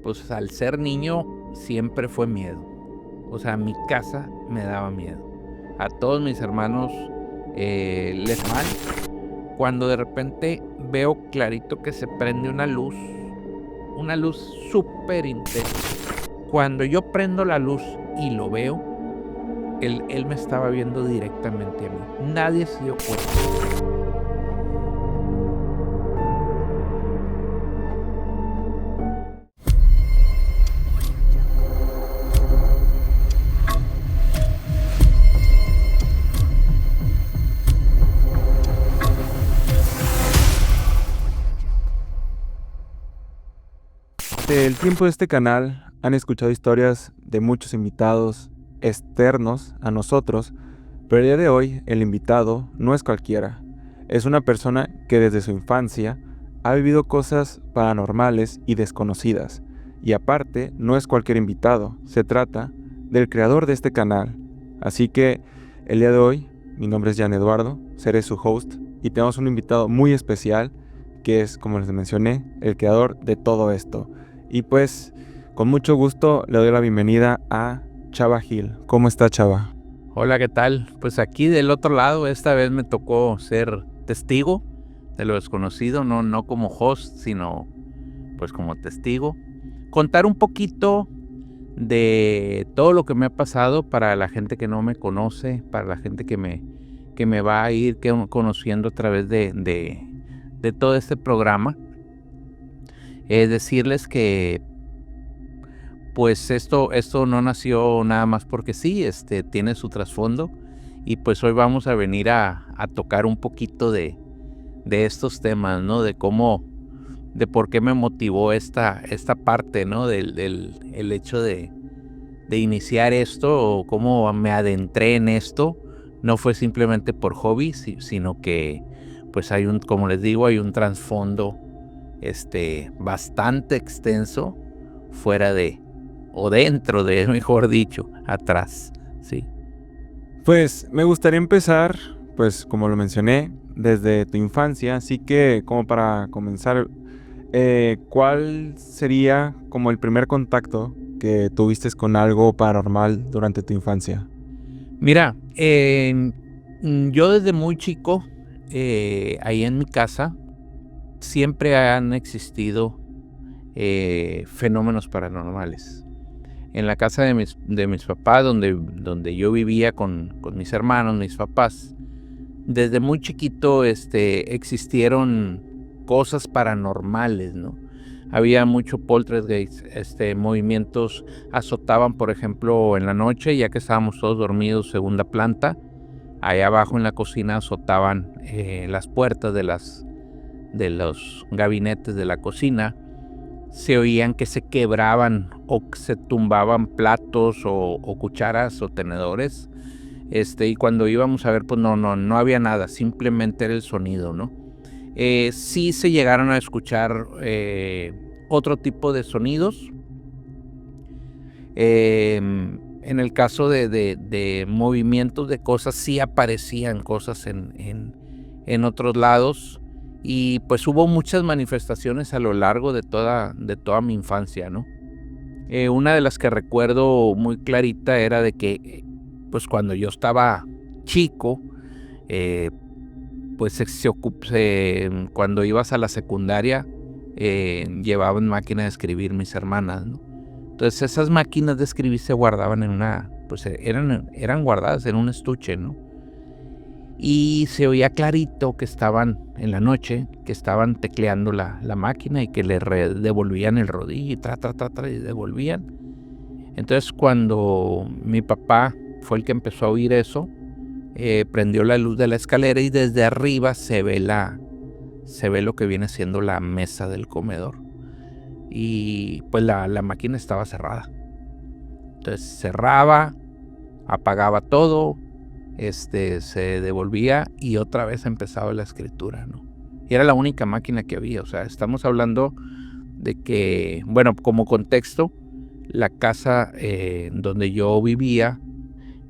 pues al ser niño siempre fue miedo. O sea, mi casa me daba miedo. A todos mis hermanos les mal. Cuando de repente veo clarito que se prende una luz súper intensa. Cuando yo prendo la luz y lo veo, él me estaba viendo directamente a mí. Nadie se dio cuenta. El tiempo de este canal han escuchado historias de muchos invitados externos a nosotros, pero el día de hoy el invitado no es cualquiera. Es una persona que desde su infancia ha vivido cosas paranormales y desconocidas. Y aparte, no es cualquier invitado, se trata del creador de este canal. Así que el día de hoy, mi nombre es Jan Eduardo, seré su host y tenemos un invitado muy especial que es, como les mencioné, el creador de todo esto. Y pues, con mucho gusto le doy la bienvenida a Chava Gil. ¿Cómo está, Chava? Hola, ¿qué tal? Pues aquí del otro lado, esta vez me tocó ser testigo de lo desconocido, no como host, sino pues como testigo. Contar un poquito de todo lo que me ha pasado para la gente que no me conoce, para la gente que me va a ir conociendo a través de todo este programa. Decirles que pues esto no nació nada más porque sí, tiene su trasfondo, y pues hoy vamos a venir a tocar un poquito de estos temas, ¿no? De por qué me motivó esta parte, ¿no? El hecho de iniciar esto, o cómo me adentré en esto. No fue simplemente por hobby, sino que pues como les digo, hay un trasfondo bastante extenso fuera o dentro de, mejor dicho, atrás, sí. Pues me gustaría empezar, pues como lo mencioné, desde tu infancia, así que como para comenzar, ¿cuál sería como el primer contacto que tuviste con algo paranormal durante tu infancia? Mira, yo desde muy chico, ahí en mi casa, siempre han existido fenómenos paranormales. En la casa de mis papás, donde yo vivía con mis hermanos, mis papás, desde muy chiquito existieron cosas paranormales, ¿no? Había mucho poltergeist, movimientos azotaban, por ejemplo, en la noche, ya que estábamos todos dormidos, segunda planta, allá abajo en la cocina azotaban las puertas de los gabinetes de la cocina. Se oían que se quebraban o se tumbaban platos o cucharas o tenedores. Y cuando íbamos a ver, pues no había nada, simplemente era el sonido, ¿no? Sí se llegaron a escuchar otro tipo de sonidos. En el caso de movimientos de cosas, sí aparecían cosas en otros lados. Y pues hubo muchas manifestaciones a lo largo de toda mi infancia, ¿no? Una de las que recuerdo muy clarita era de que pues cuando yo estaba chico, pues cuando ibas a la secundaria, llevaban máquina de escribir mis hermanas, ¿no? Entonces esas máquinas de escribir se guardaban pues eran guardadas en un estuche, ¿no? Y se oía clarito que estaban en la noche, que estaban tecleando la máquina y que le devolvían el rodillo y y devolvían. Entonces cuando mi papá fue el que empezó a oír eso, prendió la luz de la escalera y desde arriba se ve lo que viene siendo la mesa del comedor. Y pues la máquina estaba cerrada. Entonces cerraba, apagaba todo, se devolvía y otra vez empezaba la escritura, ¿no? Y era la única máquina que había. O sea, estamos hablando de que, bueno, como contexto, la casa donde yo vivía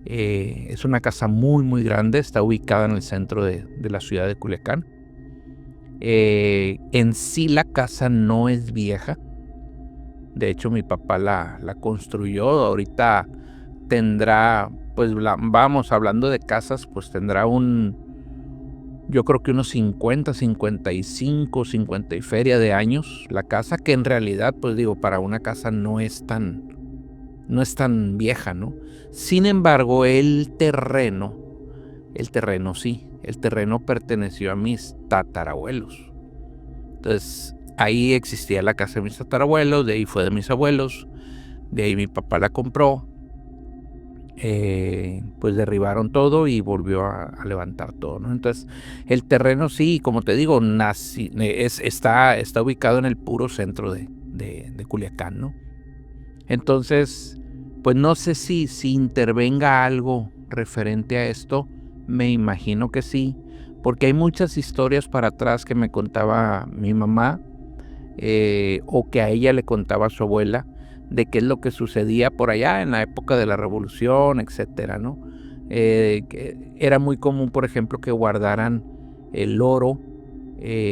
es una casa muy muy grande, está ubicada en el centro de la ciudad de Culiacán. En sí la casa no es vieja, De hecho, mi papá la construyó. Ahorita tendrá, pues vamos, hablando de casas, pues tendrá yo creo que unos 50, 55, 50 y feria de años. La casa, que en realidad, pues digo, para una casa no es tan vieja, ¿no? Sin embargo, el terreno sí, el terreno perteneció a mis tatarabuelos. Entonces, ahí existía la casa de mis tatarabuelos, de ahí fue de mis abuelos, de ahí mi papá la compró. Pues derribaron todo y volvió a levantar todo, ¿no? Entonces, el terreno sí, como te digo, está ubicado en el puro centro de Culiacán, ¿no? Entonces, pues no sé si intervenga algo referente a esto. Me imagino que sí, porque hay muchas historias para atrás que me contaba mi mamá, o que a ella le contaba su abuela, de qué es lo que sucedía por allá en la época de la Revolución, etcétera, ¿no? Que era muy común, por ejemplo, que guardaran el oro,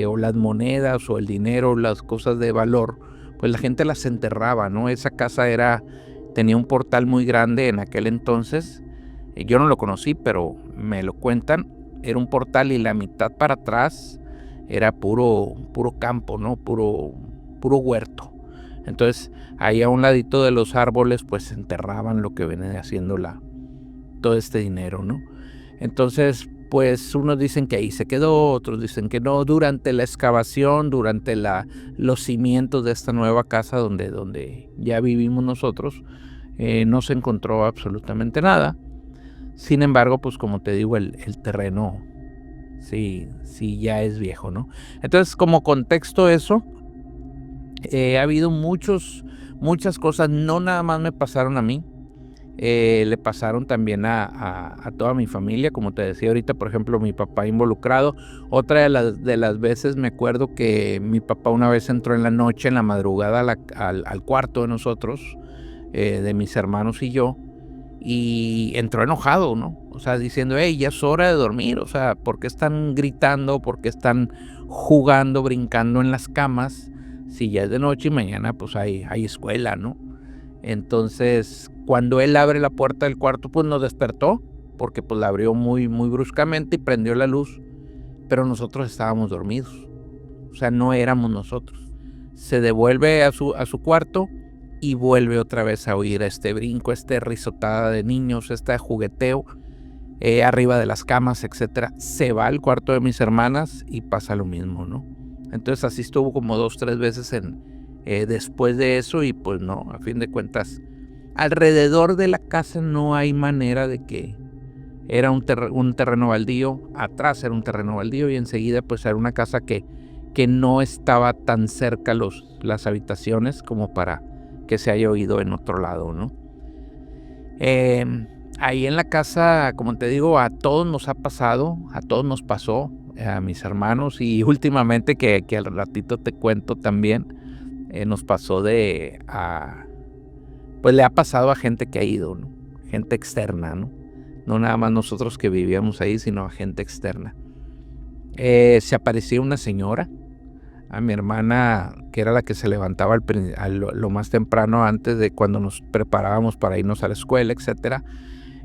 o las monedas o el dinero, las cosas de valor, pues la gente las enterraba, ¿no? Esa casa tenía un portal muy grande en aquel entonces. Yo no lo conocí, pero me lo cuentan. Era un portal y la mitad para atrás era puro campo, ¿no? Puro huerto. Entonces, ahí a un ladito de los árboles, pues enterraban lo que viene haciendo todo este dinero, ¿no? Entonces, pues unos dicen que ahí se quedó, otros dicen que no. Durante la excavación, durante los cimientos de esta nueva casa donde ya vivimos nosotros, no se encontró absolutamente nada. Sin embargo, pues como te digo, el terreno sí ya es viejo, ¿no? Entonces, como contexto eso, ha habido muchas cosas. No nada más me pasaron a mí, le pasaron también a toda mi familia. Como te decía ahorita, por ejemplo, mi papá involucrado. Otra de las veces, me acuerdo que mi papá una vez entró en la noche, en la madrugada, al cuarto de nosotros, de mis hermanos y yo, y entró enojado, ¿no? O sea, diciendo, hey, ya es hora de dormir. O sea, ¿por qué están gritando? ¿Por qué están jugando, brincando en las camas? Si ya es de noche y mañana pues hay escuela, ¿no? Entonces, cuando él abre la puerta del cuarto, pues nos despertó, porque pues la abrió muy bruscamente y prendió la luz, pero nosotros estábamos dormidos. O sea, no éramos nosotros. Se devuelve a su cuarto y vuelve otra vez a oír este brinco, risotada de niños, este jugueteo, arriba de las camas, etcétera. Se va al cuarto de mis hermanas y pasa lo mismo, ¿no? Entonces así estuvo como 2-3 veces después de eso, y pues no, a fin de cuentas, alrededor de la casa no hay manera de que era un terreno baldío. Atrás era un terreno baldío y enseguida pues era una casa que no estaba tan cerca las habitaciones como para que se haya oído en otro lado, ¿no? Ahí en la casa, como te digo, a todos nos ha pasado, a todos nos pasó, a mis hermanos, y últimamente que al ratito te cuento también, nos pasó pues le ha pasado a gente que ha ido, ¿no? Gente externa, ¿no? No nada más nosotros que vivíamos ahí, sino a gente externa. Se aparecía una señora, a mi hermana, que era la que se levantaba lo más temprano antes de cuando nos preparábamos para irnos a la escuela, etcétera.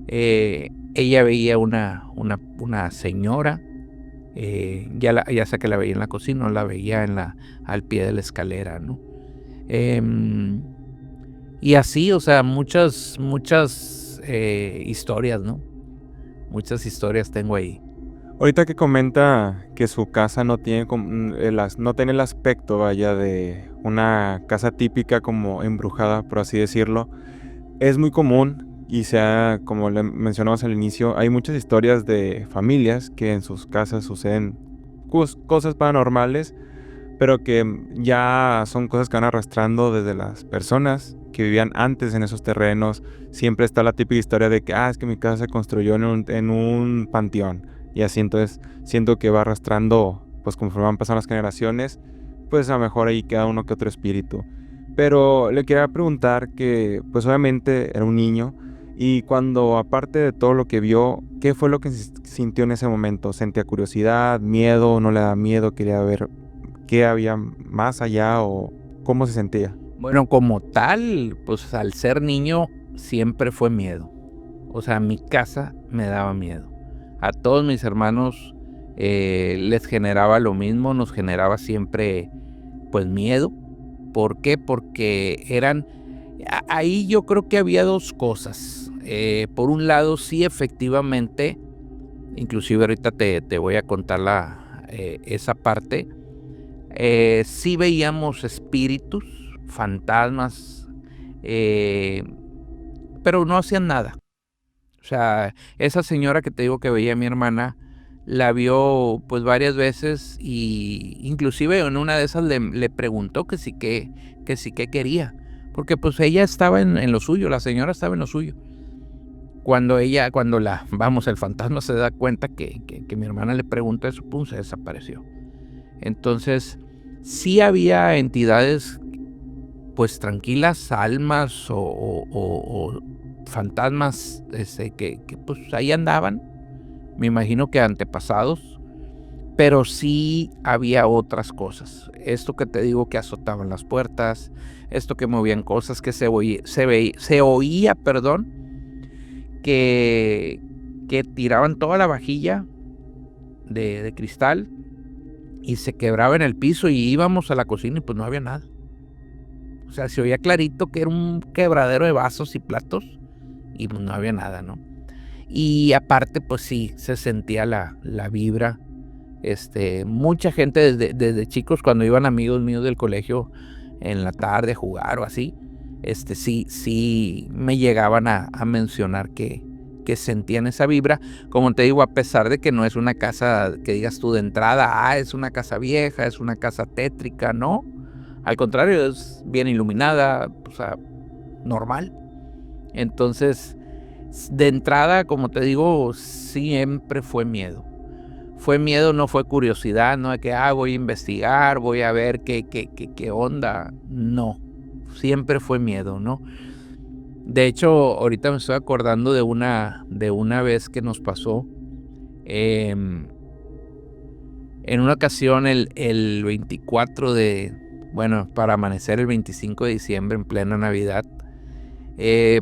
Ella veía una señora, ya sea que la veía en la cocina o la veía al pie de la escalera, ¿no? Y así, o sea, muchas historias, ¿no? Muchas historias tengo ahí. Ahorita que comenta que su casa no tiene no tiene el aspecto, vaya, de una casa típica como embrujada, por así decirlo, es muy común, y como le mencionamos al inicio, hay muchas historias de familias que en sus casas suceden cosas paranormales, pero que ya son cosas que van arrastrando desde las personas que vivían antes en esos terrenos. Siempre está la típica historia de que, es que mi casa se construyó en un panteón. Y así, entonces siento que va arrastrando, pues conforme van pasando las generaciones, pues a lo mejor ahí queda uno que otro espíritu. Pero le quería preguntar que, pues obviamente era un niño, y cuando, aparte de todo lo que vio, ¿qué fue lo que sintió en ese momento? ¿Sentía curiosidad, miedo, no le daba miedo, quería ver qué había más allá, o cómo se sentía? Bueno, como tal, pues al ser niño siempre fue miedo. O sea, mi casa me daba miedo. A todos mis hermanos les generaba lo mismo, nos generaba siempre pues miedo. ¿Por qué? Porque ahí yo creo que había dos cosas. Por un lado, sí, efectivamente, inclusive ahorita te voy a contar esa parte. Sí veíamos espíritus, fantasmas, pero no hacían nada. O sea, esa señora que te digo que veía a mi hermana, la vio pues varias veces, y inclusive en una de esas le preguntó que sí que quería, porque pues ella estaba en lo suyo, la señora estaba en lo suyo. Cuando el fantasma se da cuenta que mi hermana le pregunta eso, pum, se desapareció. Entonces, sí había entidades pues tranquilas, almas o fantasmas que pues ahí andaban, me imagino que antepasados, pero sí había otras cosas. Esto que te digo, que azotaban las puertas, esto que movían cosas, que se oía, que tiraban toda la vajilla de cristal y se quebraba en el piso, y íbamos a la cocina y pues no había nada. O sea, se oía clarito que era un quebradero de vasos y platos y pues no había nada, ¿no? Y aparte, pues sí, se sentía la vibra. Mucha gente desde chicos, cuando iban amigos míos del colegio en la tarde a jugar o así, sí me llegaban a mencionar que sentían esa vibra. Como te digo, a pesar de que no es una casa que digas tú de entrada, es una casa vieja, es una casa tétrica, no. Al contrario, es bien iluminada, o sea, normal. Entonces, de entrada, como te digo, siempre fue miedo. Fue miedo, no fue curiosidad, no de que voy a investigar, voy a ver qué onda. No, siempre fue miedo, ¿no? De hecho, ahorita me estoy acordando de una vez que nos pasó. En una ocasión, el 24 para amanecer el 25 de diciembre, en plena Navidad,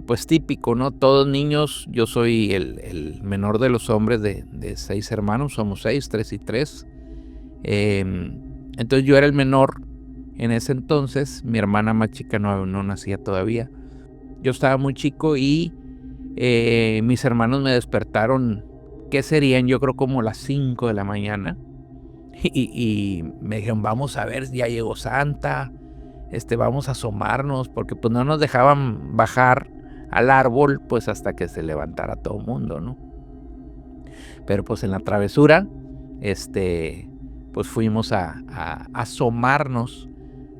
pues típico, ¿no? Todos niños, yo soy el menor de los hombres de 6 hermanos, somos 6, 3 y 3. Entonces yo era el menor en ese entonces, mi hermana más chica no nacía todavía. Yo estaba muy chico y mis hermanos me despertaron, ¿qué serían? Yo creo como las 5 de la mañana. Y me dijeron, vamos a ver, ya llegó Santa, vamos a asomarnos, porque pues no nos dejaban bajar al árbol pues hasta que se levantara todo el mundo, ¿no? Pero pues en la travesura, pues fuimos a asomarnos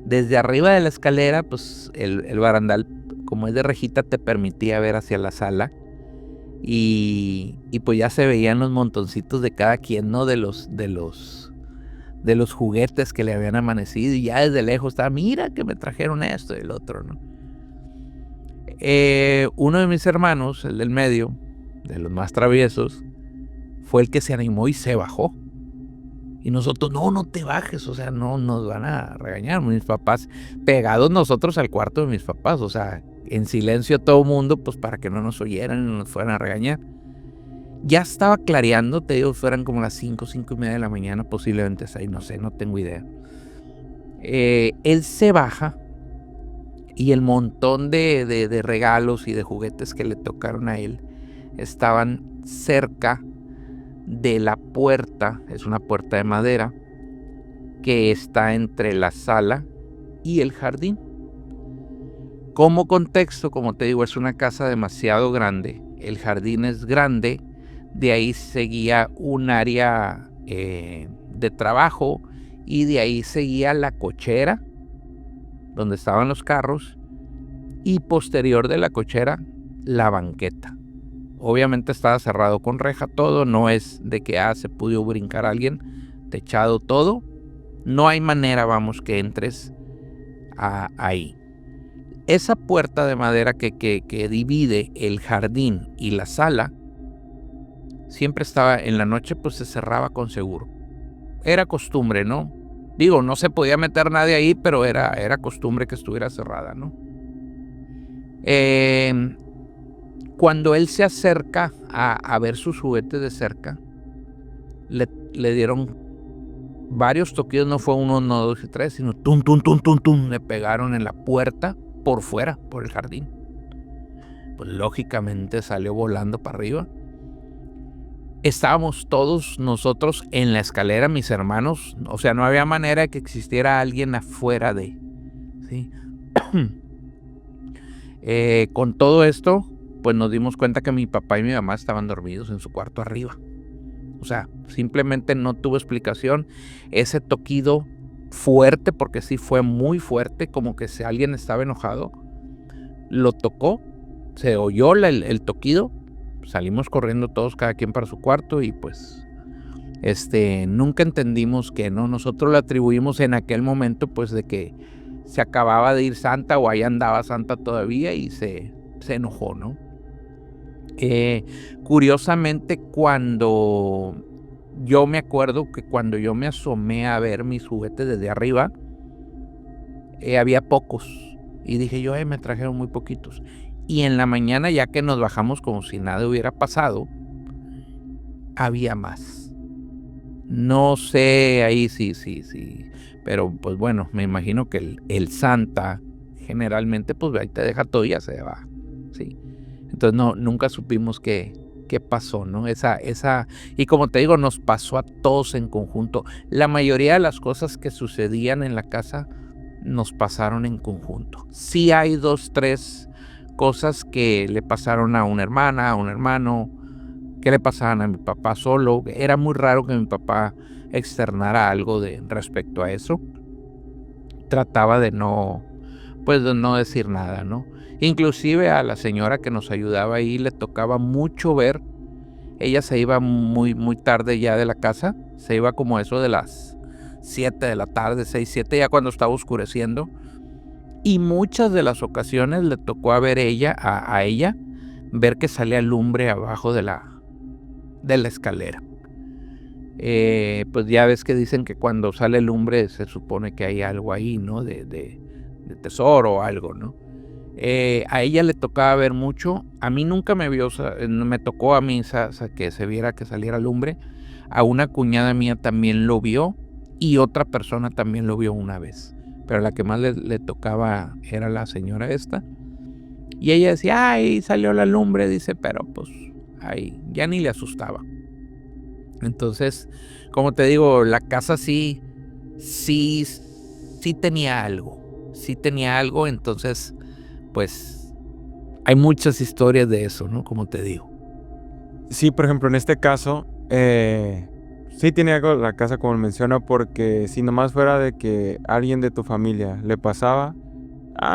desde arriba de la escalera. Pues el barandal, como es de rejita, te permitía ver hacia la sala, y pues ya se veían los montoncitos de cada quien, ¿no? De los juguetes que le habían amanecido, y ya desde lejos estaba, mira que me trajeron esto y el otro, ¿no? Uno de mis hermanos, el del medio, de los más traviesos, fue el que se animó y se bajó. Y nosotros, no te bajes, o sea, no nos van a regañar. Mis papás, pegados nosotros al cuarto de mis papás, o sea, en silencio todo el mundo, pues para que no nos oyeran y nos fueran a regañar. Ya estaba clareando, te digo, fueran como las 5:30 de la mañana, posiblemente 6, no sé, no tengo idea. Él se baja, y el montón de regalos y de juguetes que le tocaron a él estaban cerca de la puerta. Es una puerta de madera que está entre la sala y el jardín. Como contexto, como te digo, es una casa demasiado grande, el jardín es grande, de ahí seguía un área de trabajo, y de ahí seguía la cochera donde estaban los carros, y posterior de la cochera la banqueta. Obviamente estaba cerrado con reja todo, no es de que se pudo brincar alguien, techado todo, no hay manera, vamos, que entres ahí. Esa puerta de madera que divide el jardín y la sala siempre estaba en la noche, pues se cerraba con seguro. Era costumbre, ¿no? Digo, no se podía meter nadie ahí, pero era costumbre que estuviera cerrada, ¿no? Cuando él se acerca a ver sus juguetes de cerca, le dieron varios toquillos, no fue 1, no 2 y 3, sino tum, tum, tum, tum, tum, le pegaron en la puerta por fuera, por el jardín. Pues lógicamente salió volando para arriba. Estábamos todos nosotros en la escalera, mis hermanos, o sea, no había manera de que existiera alguien afuera de, ¿sí? Con todo esto, pues nos dimos cuenta que mi papá y mi mamá estaban dormidos en su cuarto arriba. O sea, simplemente no tuvo explicación. Ese toquido fuerte, porque sí fue muy fuerte, como que si alguien estaba enojado, lo tocó, se oyó el toquido, salimos corriendo todos, cada quien para su cuarto, y pues nunca entendimos que no, nosotros le atribuimos en aquel momento pues de que se acababa de ir Santa o ahí andaba Santa todavía y se enojó, ¿no? Curiosamente, cuando yo me acuerdo que cuando yo me asomé a ver mis juguetes desde arriba, había pocos, y dije yo, me trajeron muy poquitos. Y en la mañana, ya que nos bajamos como si nada hubiera pasado, había más. No sé ahí sí, pero pues bueno, me imagino que el Santa generalmente pues ahí te deja todo y ya se va, ¿sí? Entonces nunca supimos qué pasó, ¿no? Y como te digo, nos pasó a todos en conjunto. La mayoría de las cosas que sucedían en la casa nos pasaron en conjunto. Sí hay 2, 3 cosas que le pasaron a una hermana, a un hermano, que le pasaban a mi papá solo. Era muy raro que mi papá externara algo respecto a eso. Trataba de no decir nada, ¿no? Inclusive a la señora que nos ayudaba ahí le tocaba mucho ver. Ella se iba muy, muy tarde ya de la casa. Se iba como eso de las 7 de la tarde, 6, 7, ya cuando estaba oscureciendo. Y muchas de las ocasiones le tocó a ver a ella ver que salía lumbre abajo de la escalera. Pues ya ves que dicen que cuando sale lumbre se supone que hay algo ahí, ¿no? De tesoro o algo, ¿no? A ella le tocaba ver mucho. A mí nunca me tocó a mí que se viera que saliera lumbre. A una cuñada mía también lo vio y otra persona también lo vio una vez. Pero la que más le tocaba era la señora esta. Y ella decía, ay, salió la lumbre, dice, pero pues, ay, ya ni le asustaba. Entonces, como te digo, la casa sí tenía algo. Sí tenía algo, entonces, pues, hay muchas historias de eso, ¿no? Como te digo. Sí, por ejemplo, en este caso, sí tiene algo la casa, como menciona, porque si nomás fuera de que alguien de tu familia le pasaba,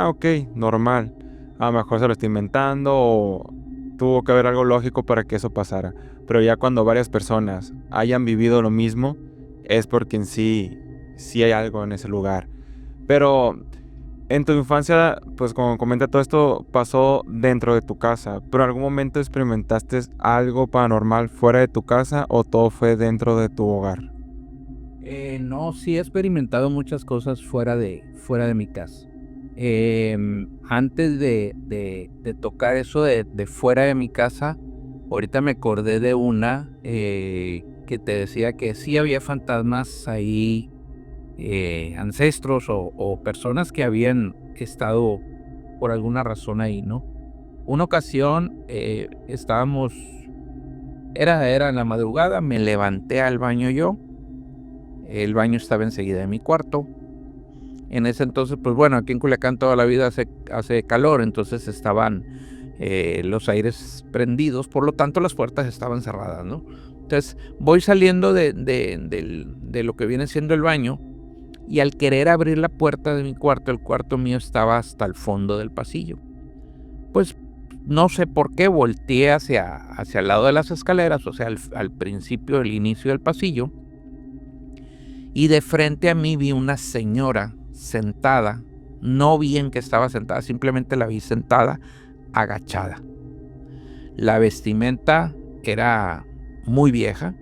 ok, normal. A lo mejor se lo está inventando o tuvo que haber algo lógico para que eso pasara. Pero ya cuando varias personas hayan vivido lo mismo, es porque en sí hay algo en ese lugar. Pero en tu infancia, pues como comenta, todo esto pasó dentro de tu casa. ¿Pero en algún momento experimentaste algo paranormal fuera de tu casa o todo fue dentro de tu hogar? No, sí he experimentado muchas cosas fuera de mi casa. Antes de tocar eso de fuera de mi casa, ahorita me acordé de una que te decía que sí había fantasmas ahí, ancestros o personas que habían estado por alguna razón ahí, ¿no? Una ocasión estábamos, era en la madrugada, me levanté al baño yo. El baño estaba enseguida de mi cuarto. En ese entonces, pues bueno, aquí en Culiacán toda la vida hace calor, entonces estaban los aires prendidos, por lo tanto las puertas estaban cerradas, ¿no? Entonces voy saliendo de lo que viene siendo el baño, y al querer abrir la puerta de mi cuarto, el cuarto mío estaba hasta el fondo del pasillo. Pues no sé por qué volteé hacia el lado de las escaleras, o sea, al principio, el inicio del pasillo, y de frente a mí vi una señora sentada. No vi en qué estaba sentada, simplemente la vi sentada, agachada. La vestimenta era muy vieja,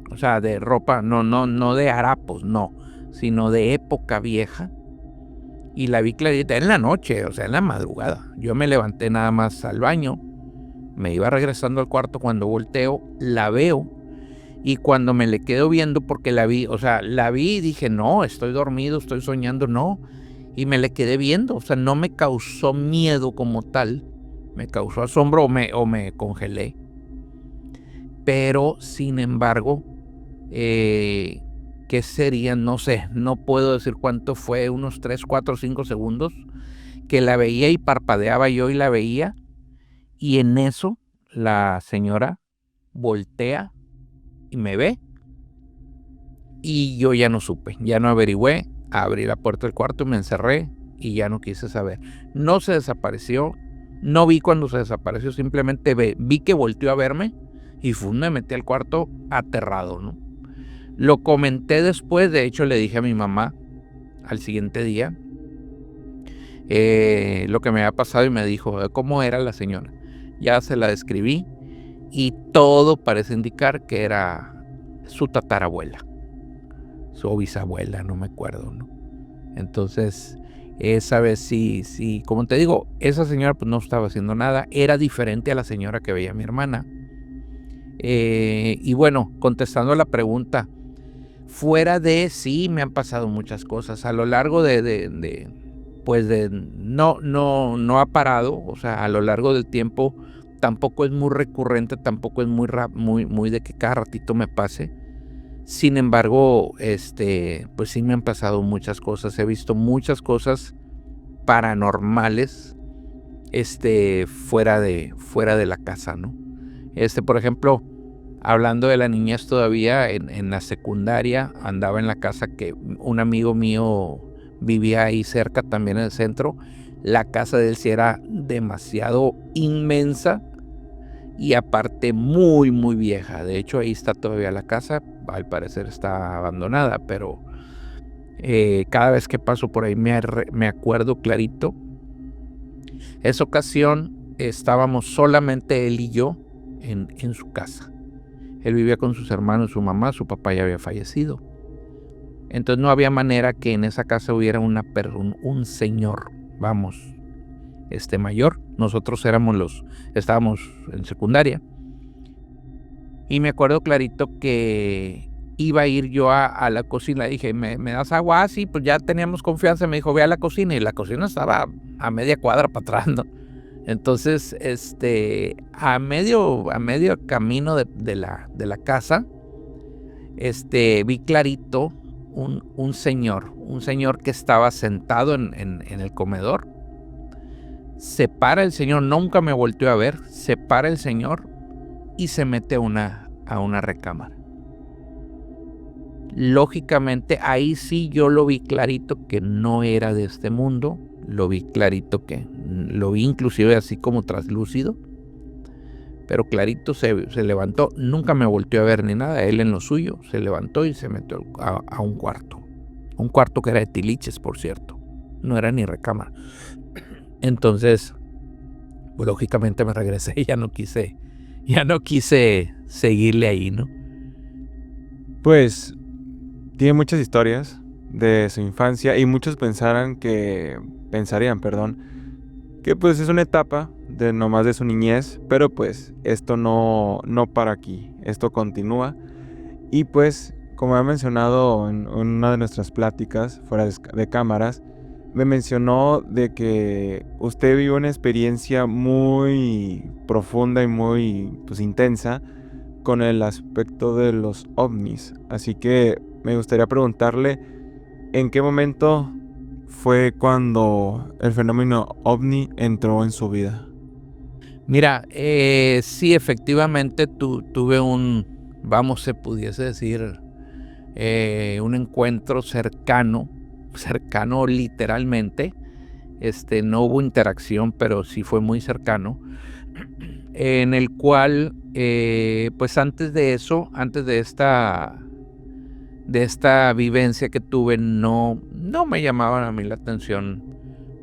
o sea, de ropa, no de harapos, no, sino de época vieja. Y la vi clarita en la noche, o sea, en la madrugada. Yo me levanté nada más al baño, me iba regresando al cuarto, cuando volteo, la veo. Y cuando me le quedo viendo, porque la vi, o sea, la vi y dije, no, estoy dormido, estoy soñando, no. Y me le quedé viendo, o sea, no me causó miedo como tal, me causó asombro o me congelé. Pero, sin embargo, ¿qué serían? No sé, no puedo decir cuánto fue, unos 3, 4, 5 segundos, que la veía y parpadeaba yo y la veía. Y en eso, la señora voltea y me ve. Y yo ya no supe, ya no averigüé, abrí la puerta del cuarto y me encerré y ya no quise saber. No se desapareció, no vi cuando se desapareció, simplemente vi que volteó a verme y me metí al cuarto aterrado, ¿no? Lo comenté después, de hecho le dije a mi mamá al siguiente día lo que me había pasado y me dijo, ¿cómo era la señora? Ya se la describí y todo parece indicar que era su tatarabuela, su bisabuela, no me acuerdo, ¿no? Entonces, esa vez sí, como te digo, esa señora pues no estaba haciendo nada, era diferente a la señora que veía a mi hermana. Y bueno, contestando a la pregunta, fuera de sí me han pasado muchas cosas a lo largo no ha parado, o sea, a lo largo del tiempo tampoco es muy recurrente, tampoco es muy de que cada ratito me pase. Sin embargo, pues sí me han pasado muchas cosas, he visto muchas cosas paranormales, fuera de la casa, ¿no? Por ejemplo, hablando de la niñez todavía, en la secundaria andaba en la casa que un amigo mío vivía ahí cerca, también en el centro. La casa de él sí era demasiado inmensa y aparte muy, muy vieja. De hecho, ahí está todavía la casa, al parecer está abandonada, pero cada vez que paso por ahí me acuerdo clarito. Esa ocasión estábamos solamente él y yo en su casa. Él vivía con sus hermanos, su mamá, su papá ya había fallecido. Entonces no había manera que en esa casa hubiera un señor, vamos, mayor. Nosotros estábamos en secundaria. Y me acuerdo clarito que iba a ir yo a la cocina. Dije, ¿me das agua? Ah, sí, pues ya teníamos confianza. Me dijo, ve a la cocina. Y la cocina estaba a media cuadra para atrás, ¿no? Entonces, a medio camino de la casa, vi clarito un señor que estaba sentado en el comedor. Se para el señor, nunca me volteó a ver, se para el señor y se mete a una recámara. Lógicamente, ahí sí yo lo vi clarito que no era de este mundo, lo vi inclusive así como traslúcido, pero clarito se levantó, nunca me volteó a ver ni nada, él en lo suyo, se levantó y se metió a un cuarto que era de tiliches, por cierto, no era ni recámara. Entonces, pues lógicamente me regresé y ya no quise seguirle ahí, ¿no? Pues tiene muchas historias de su infancia y muchos pensarían, que pues es una etapa de nomás de su niñez, pero pues esto no para aquí, esto continúa. Y pues, como he mencionado en una de nuestras pláticas fuera de cámaras, me mencionó de que usted vivió una experiencia muy profunda y muy pues intensa con el aspecto de los ovnis. Así que me gustaría preguntarle en qué momento fue cuando el fenómeno ovni entró en su vida. Mira, sí, efectivamente tuve se pudiese decir, un encuentro cercano literalmente. No hubo interacción, pero sí fue muy cercano, en el cual, pues antes de esta vivencia que tuve, no me llamaban a mí la atención,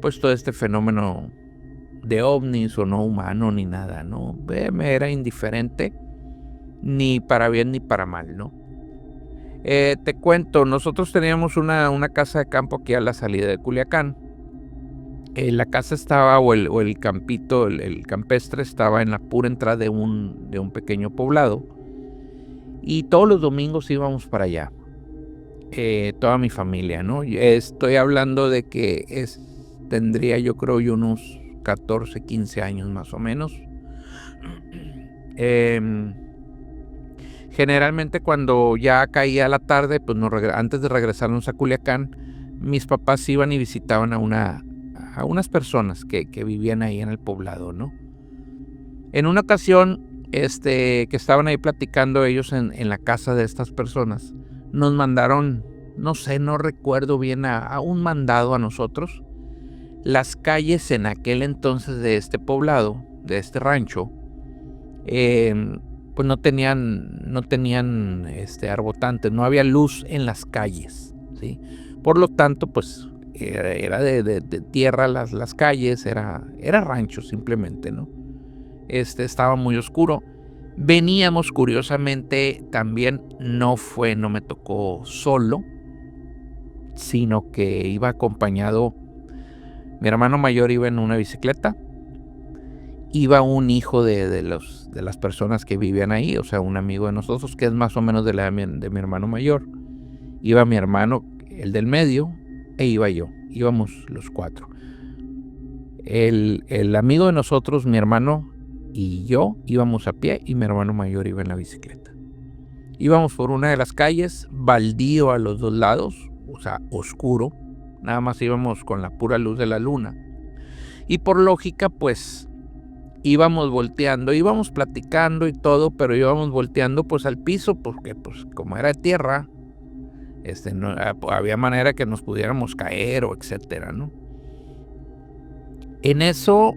pues todo este fenómeno de ovnis o no humano ni nada, ¿no? Me era indiferente, ni para bien ni para mal, ¿no? Te cuento, nosotros teníamos una casa de campo aquí a la salida de Culiacán. La casa estaba, o el campito, el campestre estaba en la pura entrada de un pequeño poblado. Y todos los domingos íbamos para allá. Toda mi familia, ¿no? Estoy hablando de que tendría yo creo unos 14, 15 años más o menos. Generalmente cuando ya caía la tarde, pues antes de regresarnos a Culiacán, mis papás iban y visitaban a unas personas que vivían ahí en el poblado, ¿no? En una ocasión, que estaban ahí platicando ellos en la casa de estas personas, nos mandaron, no sé, no recuerdo bien, a un mandado a nosotros. Las calles en aquel entonces de este poblado, de este rancho, pues no tenían arbotantes, no había luz en las calles, ¿sí? Por lo tanto, pues era de tierra las calles, era rancho simplemente, ¿no? Estaba muy oscuro. Veníamos, curiosamente, también no me tocó solo, sino que iba acompañado. Mi hermano mayor iba en una bicicleta, iba un hijo de las personas que vivían ahí, o sea, un amigo de nosotros que es más o menos de mi hermano mayor. Iba mi hermano, el del medio, e iba yo. Íbamos los 4. El amigo de nosotros, mi hermano y yo, íbamos a pie, y mi hermano mayor iba en la bicicleta. Íbamos por una de las calles, baldío a los 2 lados, o sea, oscuro. Nada más íbamos con la pura luz de la luna. Y por lógica, pues, íbamos volteando, íbamos platicando y todo, pero íbamos volteando pues al piso, porque pues como era de tierra, no había manera que nos pudiéramos caer o etcétera, ¿no? En eso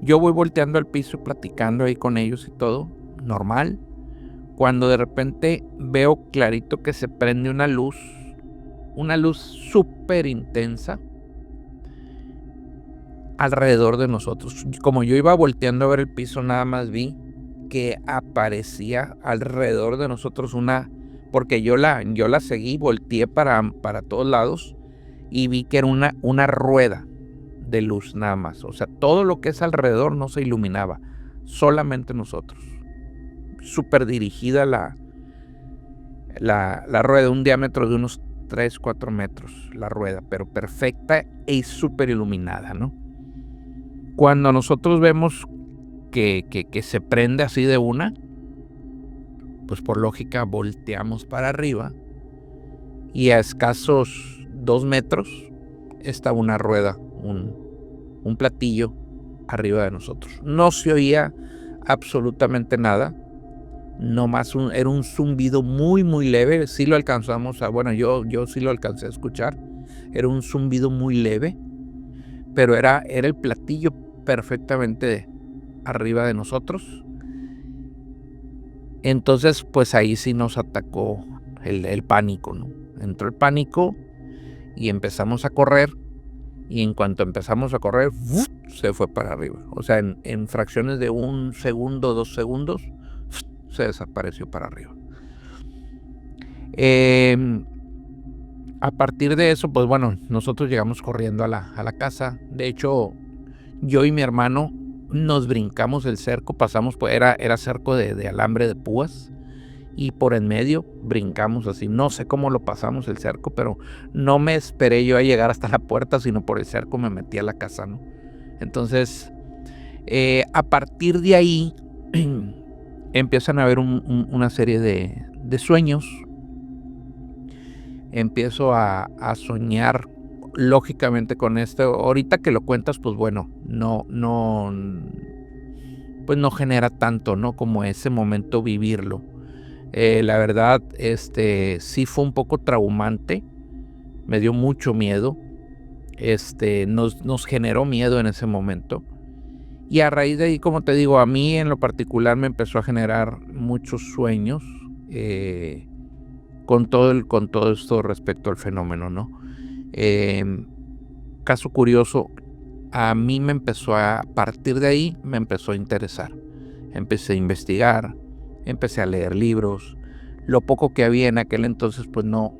yo voy volteando al piso, platicando ahí con ellos y todo, normal, cuando de repente veo clarito que se prende una luz súper intensa alrededor de nosotros. Como yo iba volteando a ver el piso, nada más vi que aparecía alrededor de nosotros porque yo la seguí, volteé para todos lados y vi que era una rueda de luz nada más. O sea, todo lo que es alrededor no se iluminaba, solamente nosotros. Súper dirigida la rueda, un diámetro de unos 3, 4 metros, la rueda, pero perfecta y súper iluminada, ¿no? Cuando nosotros vemos que se prende así de una, pues por lógica volteamos para arriba y a escasos 2 metros está una rueda, un platillo arriba de nosotros. No se oía absolutamente nada, nomás era un zumbido muy muy leve. Sí lo alcanzamos yo sí lo alcancé a escuchar. Era un zumbido muy leve, pero era el platillo perfectamente arriba de nosotros. Entonces pues ahí sí nos atacó el pánico, ¿no? Entró el pánico y empezamos a correr, y en cuanto empezamos a correr, se fue para arriba. O sea, en fracciones de 1 segundo, 2 segundos, se desapareció para arriba. A partir de eso, pues bueno, nosotros llegamos corriendo a la casa. De hecho, yo y mi hermano nos brincamos el cerco, pasamos, pues era cerco de alambre de púas, y por en medio brincamos así. No sé cómo lo pasamos el cerco, pero no me esperé yo a llegar hasta la puerta, sino por el cerco me metí a la casa, ¿no? Entonces, a partir de ahí empiezan a haber una serie de sueños. Empiezo a soñar lógicamente con esto. Ahorita que lo cuentas, pues bueno, pues no genera tanto, ¿no? Como ese momento vivirlo. La verdad, sí fue un poco traumante. Me dio mucho miedo. Nos generó miedo en ese momento. Y a raíz de ahí, como te digo, a mí en lo particular me empezó a generar muchos sueños con todo esto respecto al fenómeno, ¿no? Caso curioso, a mí a partir de ahí me empezó a interesar. Empecé a investigar, empecé a leer libros. lo poco que había en aquel entonces pues no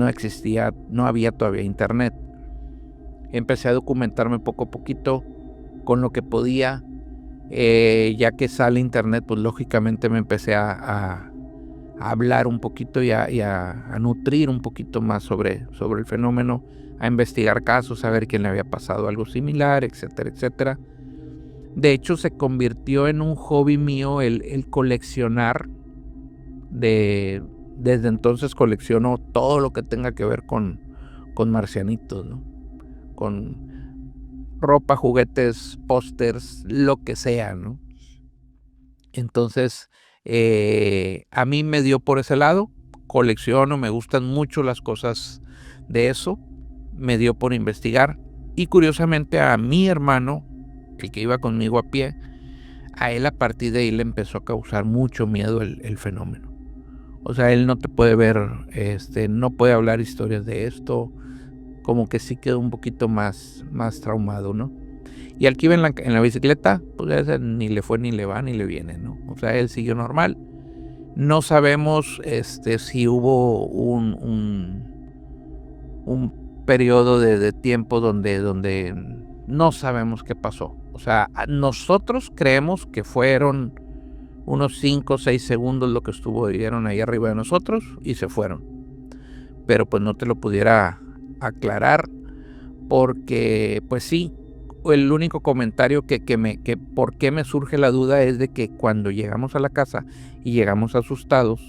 existía, no había todavía internet. Empecé a documentarme poco a poquito con lo que podía. Ya que sale internet, pues lógicamente me empecé a hablar un poquito y a nutrir un poquito más sobre el fenómeno, a investigar casos, a ver quién le había pasado algo similar, etcétera, etcétera. De hecho, se convirtió en un hobby mío el coleccionar. Desde entonces colecciono todo lo que tenga que ver con marcianitos, ¿no? Con ropa, juguetes, pósters, lo que sea, ¿no? Entonces, a mí me dio por ese lado, colecciono, me gustan mucho las cosas de eso, me dio por investigar, y curiosamente a mi hermano, el que iba conmigo a pie, a él a partir de ahí le empezó a causar mucho miedo el fenómeno. O sea, él no te puede ver, no puede hablar historias de esto, como que sí quedó un poquito más traumado, ¿no? Y al que iba en la bicicleta, pues ni le fue, ni le va, ni le viene, ¿no? O sea, él siguió normal. No sabemos si hubo un periodo de tiempo donde no sabemos qué pasó. O sea, nosotros creemos que fueron unos 5 o 6 segundos lo que estuvieron ahí arriba de nosotros y se fueron. Pero pues no te lo pudiera aclarar porque pues sí, el único comentario que por qué me surge la duda es de que cuando llegamos a la casa y llegamos asustados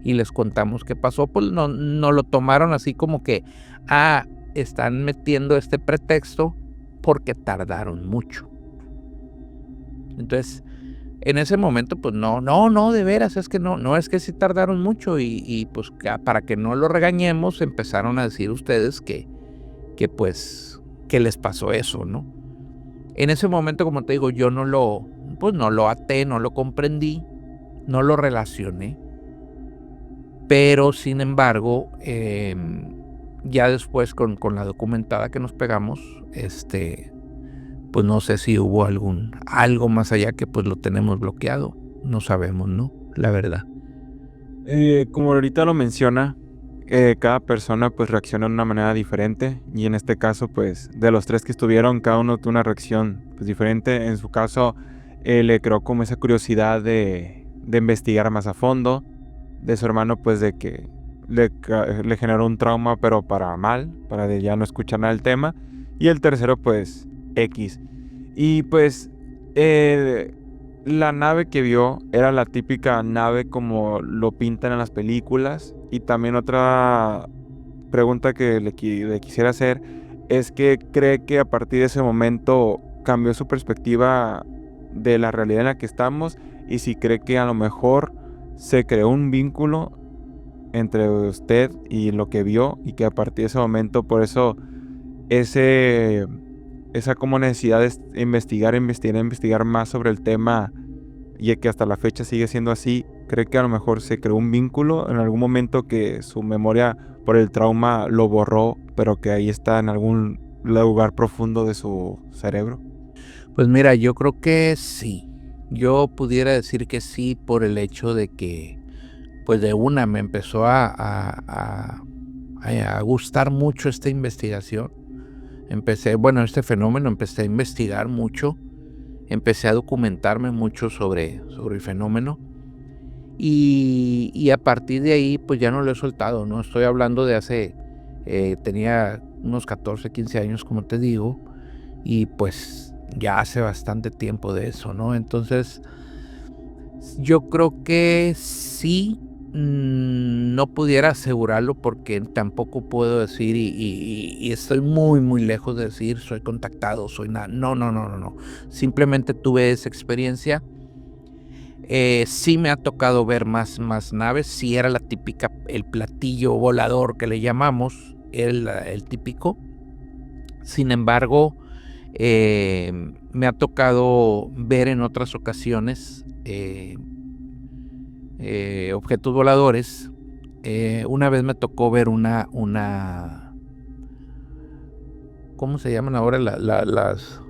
y les contamos qué pasó, pues no lo tomaron así como que están metiendo este pretexto porque tardaron mucho. Entonces, en ese momento, pues no, de veras, es que no, es que sí tardaron mucho y pues para que no lo regañemos, empezaron a decir ustedes que pues, que les pasó eso, ¿no? En ese momento, como te digo, yo no lo até, no lo comprendí, no lo relacioné, pero sin embargo, ya después con la documentada que nos pegamos, pues no sé si hubo algo más allá que pues lo tenemos bloqueado. No sabemos, ¿no? La verdad. Como ahorita lo menciona, cada persona pues reacciona de una manera diferente, y en este caso pues de los 3 que estuvieron, cada uno tuvo una reacción pues diferente. En su caso le creó como esa curiosidad de investigar más a fondo. De su hermano pues de que le generó un trauma, pero para mal, para de ya no escuchar nada del tema. Y el tercero pues X. Y pues la nave que vio era la típica nave como lo pintan en las películas. Y también otra pregunta que le quisiera hacer es que cree que a partir de ese momento cambió su perspectiva de la realidad en la que estamos, y si cree que a lo mejor se creó un vínculo entre usted y lo que vio, y que a partir de ese momento, por eso esa como necesidad de investigar más sobre el tema, y que hasta la fecha sigue siendo así. ¿Cree que a lo mejor se creó un vínculo en algún momento que su memoria por el trauma lo borró, pero que ahí está en algún lugar profundo de su cerebro? Pues mira, yo creo que sí. Yo pudiera decir que sí, por el hecho de que pues de una me empezó a gustar mucho esta investigación. Este fenómeno, empecé a investigar mucho, empecé a documentarme mucho sobre el fenómeno, y a partir de ahí pues ya no lo he soltado, ¿no? Estoy hablando de hace, tenía unos 14, 15 años, como te digo, y pues ya hace bastante tiempo de eso, ¿no? Entonces, yo creo que sí. No pudiera asegurarlo porque tampoco puedo decir y estoy muy muy lejos de decir soy contactado, soy nada. No. Simplemente tuve esa experiencia. Sí me ha tocado ver más naves. Sí era la típica, el platillo volador que le llamamos, el típico. Sin embargo, me ha tocado ver en otras ocasiones objetos voladores. Una vez me tocó ver una ¿cómo se llaman ahora las?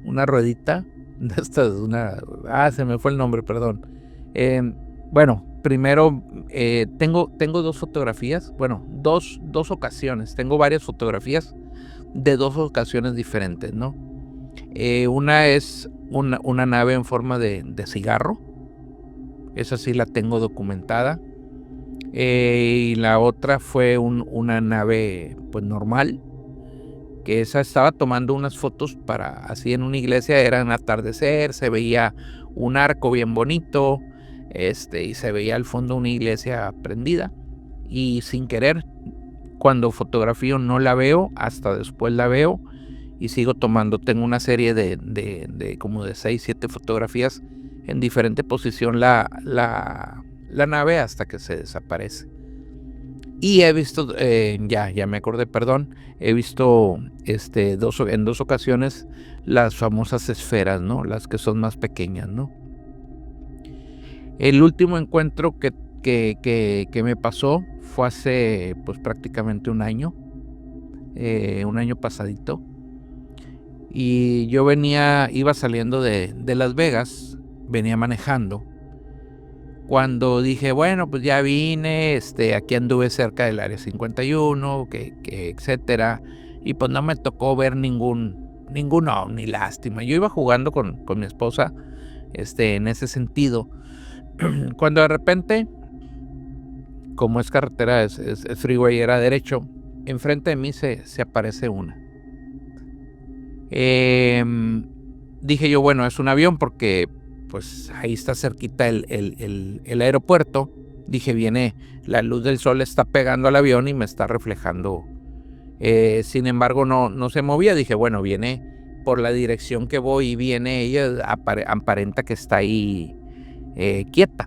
Una ruedita de estas, se me fue el nombre, perdón. Bueno, primero, tengo 2 fotografías, bueno, dos ocasiones. Tengo varias fotografías de 2 ocasiones diferentes, ¿no? Una es una nave en forma de cigarro. Esa sí la tengo documentada. Y la otra fue una nave pues normal, que esa estaba tomando unas fotos para así en una iglesia, era un atardecer, se veía un arco bien bonito, y se veía al fondo una iglesia prendida, y sin querer, cuando fotografío no la veo, hasta después la veo y sigo tomando. Tengo una serie de como de 6, 7 fotografías en diferente posición la nave hasta que se desaparece. Y he visto, ya me acordé, perdón, he visto en 2 ocasiones las famosas esferas, ¿no? Las que son más pequeñas, ¿no? El último encuentro que me pasó fue hace pues prácticamente un año pasadito. Y yo iba saliendo de Las Vegas, venía manejando, cuando dije, bueno, pues ya vine, aquí anduve cerca del área 51, etcétera, y pues no me tocó ver ningún ovni, lástima. Yo iba jugando con mi esposa, en ese sentido, cuando de repente, como es carretera, es freeway, era derecho, enfrente de mí se aparece una. Dije yo, bueno, es un avión porque pues ahí está cerquita el aeropuerto. Dije, viene, la luz del sol está pegando al avión y me está reflejando. Sin embargo, no se movía. Dije, bueno, viene por la dirección que voy y viene ella, aparenta que está ahí quieta.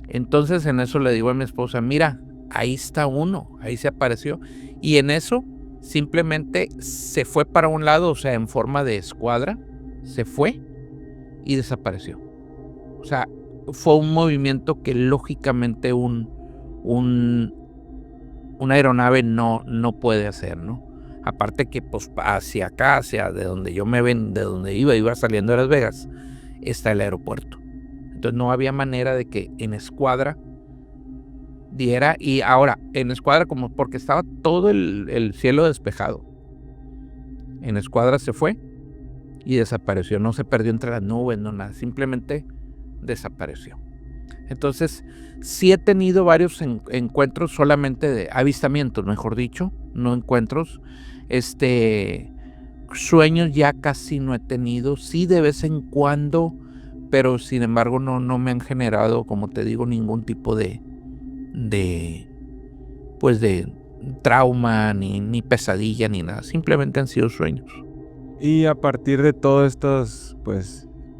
Entonces en eso le digo a mi esposa, mira, ahí está uno, ahí se apareció. Y en eso simplemente se fue para un lado, o sea, en forma de escuadra, se fue y desapareció. O sea, fue un movimiento que lógicamente una aeronave no puede hacer, ¿no? Aparte que pues hacia acá, hacia de donde yo de donde iba saliendo de Las Vegas, está el aeropuerto. Entonces no había manera de que en escuadra diera. Y ahora, en escuadra, como porque estaba todo el cielo despejado, en escuadra se fue y desapareció. No se perdió entre las nubes, no nada, simplemente desapareció. Entonces sí he tenido varios encuentros, solamente de avistamientos, mejor dicho, no encuentros. Sueños ya casi no he tenido, sí de vez en cuando, pero sin embargo no me han generado, como te digo, ningún tipo de trauma, ni pesadilla, ni nada. Simplemente han sido sueños. Y a partir de todas estas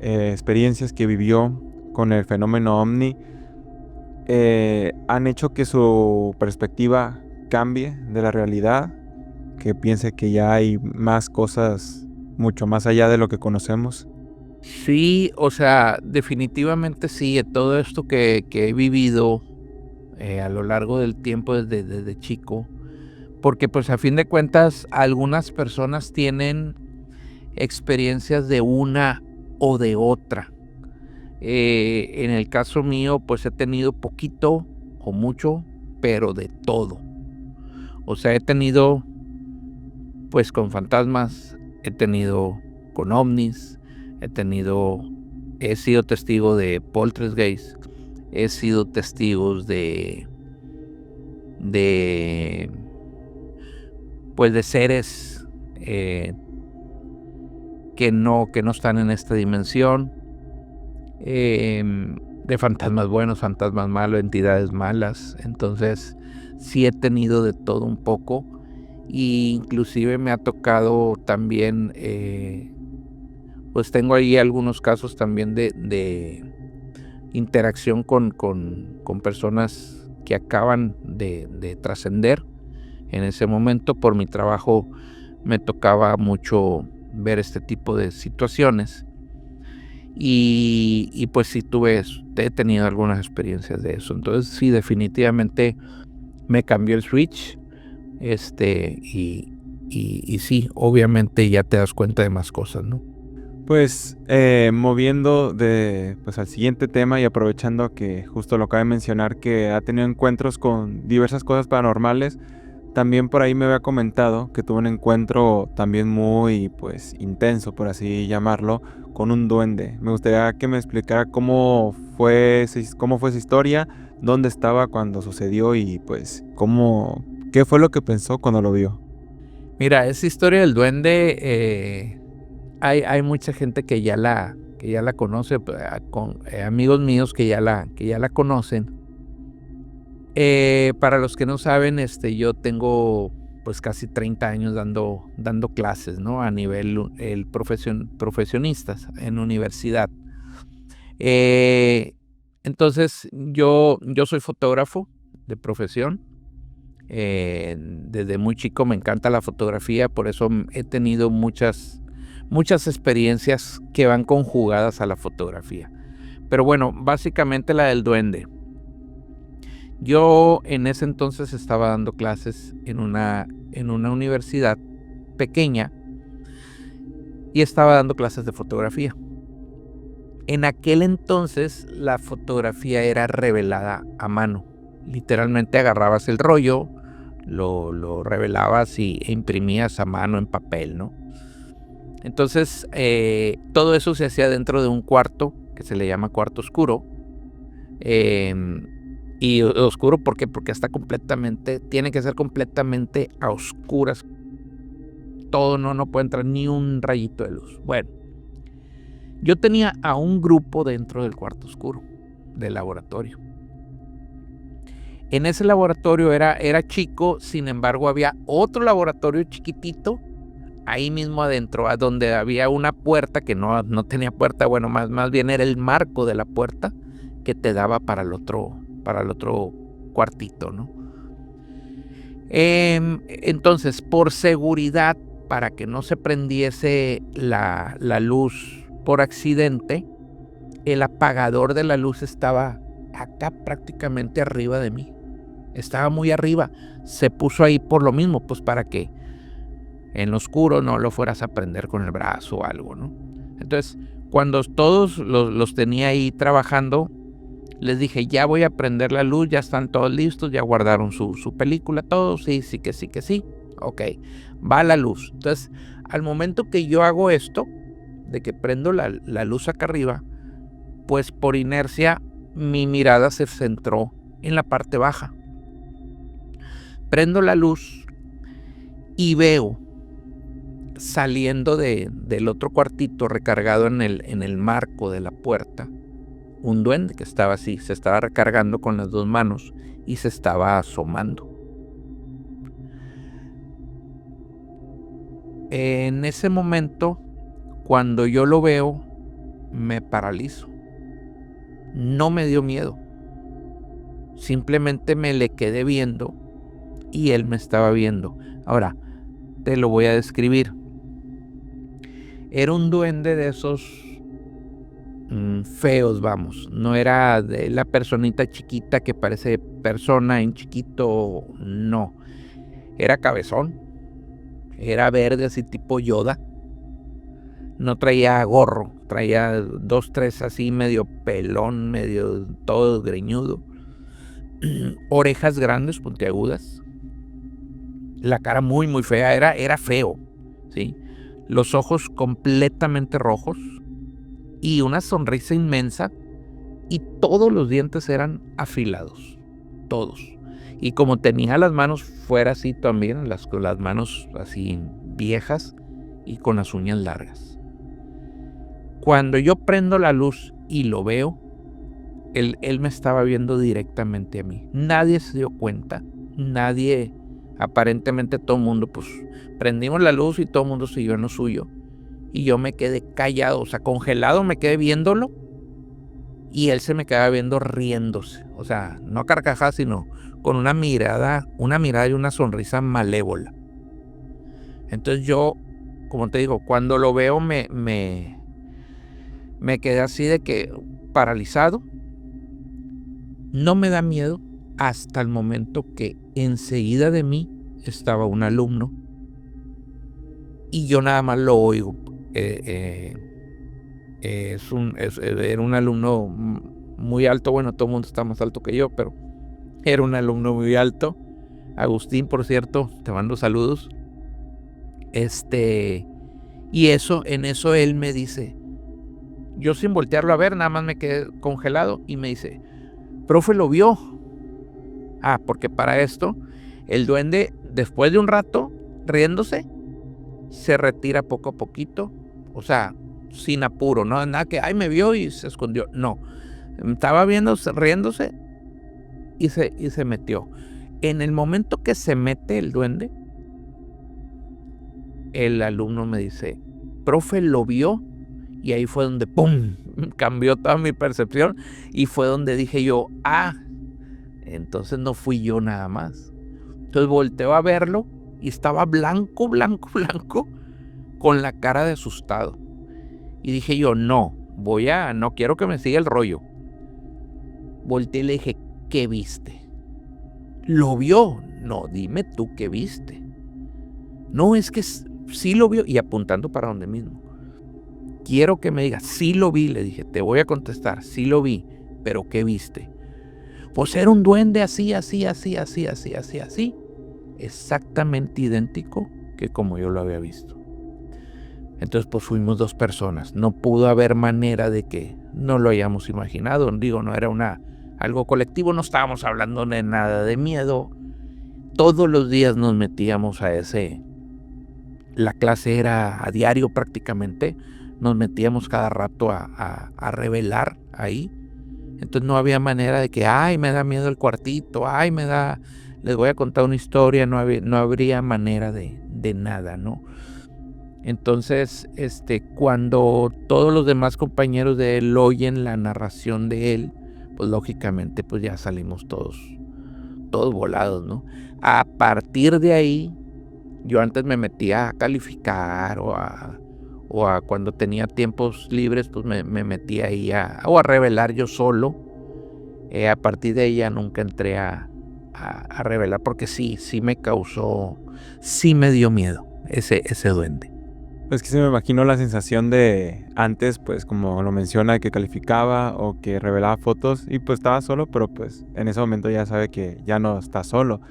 experiencias que vivió con el fenómeno ovni, han hecho que su perspectiva cambie de la realidad, que piense que ya hay más cosas mucho más allá de lo que conocemos. Sí, o sea, definitivamente sí. Todo esto que he vivido a lo largo del tiempo desde chico, porque pues a fin de cuentas algunas personas tienen experiencias de una o de otra. En el caso mío pues he tenido poquito o mucho, pero de todo. O sea, he tenido pues con fantasmas, he tenido con ovnis, he sido testigo de poltergeist, he sido testigos de seres que no están en esta dimensión, de fantasmas buenos, fantasmas malos, entidades malas. Entonces sí he tenido de todo un poco, e inclusive me ha tocado también, pues tengo ahí algunos casos también de interacción con personas que acaban de trascender. En ese momento, por mi trabajo, me tocaba mucho ver este tipo de situaciones. Y pues sí he tenido algunas experiencias de eso. Entonces sí, definitivamente me cambió el switch. Y sí, obviamente ya te das cuenta de más cosas, ¿no? Pues moviendo pues al siguiente tema y aprovechando que justo lo acaba de mencionar que ha tenido encuentros con diversas cosas paranormales, también por ahí me había comentado que tuvo un encuentro también muy pues intenso, por así llamarlo, con un duende. Me gustaría que me explicara cómo fue esa historia, dónde estaba cuando sucedió y pues qué fue lo que pensó cuando lo vio. Mira, esa historia del duende, hay mucha gente que ya la conoce, amigos míos que ya la conocen. Para los que no saben, yo tengo pues casi 30 años dando clases, ¿no? A nivel profesionistas en universidad. Entonces, yo soy fotógrafo de profesión. Desde muy chico me encanta la fotografía, por eso he tenido muchas experiencias que van conjugadas a la fotografía. Pero bueno, básicamente la del duende. Yo en ese entonces estaba dando clases en una universidad pequeña y estaba dando clases de fotografía. En aquel entonces la fotografía era revelada a mano. Literalmente agarrabas el rollo, lo revelabas e imprimías a mano en papel, ¿no? Entonces todo eso se hacía dentro de un cuarto que se le llama cuarto oscuro. Y oscuro, ¿por qué? Porque tiene que ser completamente a oscuras. Todo, no puede entrar ni un rayito de luz. Bueno, yo tenía a un grupo dentro del cuarto oscuro, del laboratorio. En ese laboratorio era chico, sin embargo había otro laboratorio chiquitito, ahí mismo adentro, a donde había una puerta que no tenía puerta, bueno, más bien era el marco de la puerta que te daba para el otro cuartito, ¿no? Entonces, por seguridad, para que no se prendiese la luz por accidente, el apagador de la luz estaba acá prácticamente arriba de mí. Estaba muy arriba. Se puso ahí por lo mismo, pues para que en lo oscuro no lo fueras a prender con el brazo o algo, ¿no? Entonces, cuando todos los tenía ahí trabajando, les dije, ya voy a prender la luz, ya están todos listos, ya guardaron su película, todos, sí, que sí. Ok, va la luz. Entonces, al momento que yo hago esto, de que prendo la luz acá arriba, pues por inercia mi mirada se centró en la parte baja. Prendo la luz y veo saliendo del otro cuartito recargado en el marco de la puerta, un duende que estaba así, se estaba recargando con las dos manos y se estaba asomando. En ese momento, cuando yo lo veo, me paralizo. No me dio miedo. Simplemente me le quedé viendo y él me estaba viendo. Ahora, te lo voy a describir. Era un duende de esos feos, vamos. No era de la personita chiquita que parece persona en chiquito, no. Era cabezón, era verde así tipo Yoda. No traía gorro, traía 2, 3 así medio pelón, medio todo greñudo. Orejas grandes, puntiagudas. La cara muy, muy fea, era feo, ¿sí? Los ojos completamente rojos y una sonrisa inmensa, y todos los dientes eran afilados, todos. Y como tenía las manos fuera así también, las manos así viejas y con las uñas largas. Cuando yo prendo la luz y lo veo, él me estaba viendo directamente a mí. Nadie se dio cuenta, nadie, aparentemente todo el mundo, pues prendimos la luz y todo el mundo siguió en lo suyo. Y yo me quedé callado, o sea, congelado, me quedé viéndolo. Y él se me quedaba viendo riéndose. O sea, no a carcajadas, sino con una mirada y una sonrisa malévola. Entonces yo, como te digo, cuando lo veo me quedé así de que paralizado. No me da miedo hasta el momento que enseguida de mí estaba un alumno y yo nada más lo oigo. Era un alumno muy alto. Bueno, todo el mundo está más alto que yo, pero era un alumno muy alto. Agustín, por cierto, te mando saludos. Y en eso él me dice, yo sin voltearlo a ver, nada más me quedé congelado y me dice, profe, ¿lo vio? Porque para esto, el duende, después de un rato, riéndose, se retira poco a poquito, o sea, sin apuro, no nada que, me vio y se escondió, no, estaba riéndose y se metió. En el momento que se mete el duende, el alumno me dice, profe, ¿lo vio? Y ahí fue donde, ¡pum!, cambió toda mi percepción y fue donde dije yo, entonces no fui yo nada más. Entonces volteo a verlo y estaba blanco, con la cara de asustado. Y dije yo, no quiero que me siga el rollo. Volteé y le dije, ¿qué viste? ¿Lo vio? No, dime tú qué viste. No, es que sí lo vio. Y apuntando para donde mismo. Quiero que me digas, sí lo vi, le dije, te voy a contestar, sí lo vi, pero ¿qué viste? Pues era un duende así, exactamente idéntico que como yo lo había visto. Entonces pues fuimos 2 personas, no pudo haber manera de que no lo hayamos imaginado, digo, no era algo colectivo, no estábamos hablando de nada de miedo, todos los días nos metíamos la clase era a diario prácticamente, nos metíamos cada rato a revelar ahí. Entonces no había manera de que, me da miedo el cuartito, les voy a contar una historia, no habría manera de nada, ¿no? Entonces, cuando todos los demás compañeros de él oyen la narración de él, pues lógicamente pues ya salimos todos volados, ¿no? A partir de ahí, yo antes me metía a calificar o a cuando tenía tiempos libres, pues me metía ahí a revelar yo solo. A partir de ahí ya nunca entré a revelar porque sí me dio miedo ese duende. Es que se me imagino la sensación de antes, pues como lo menciona, que calificaba o que revelaba fotos y pues estaba solo, pero pues en ese momento ya sabe que ya no está solo.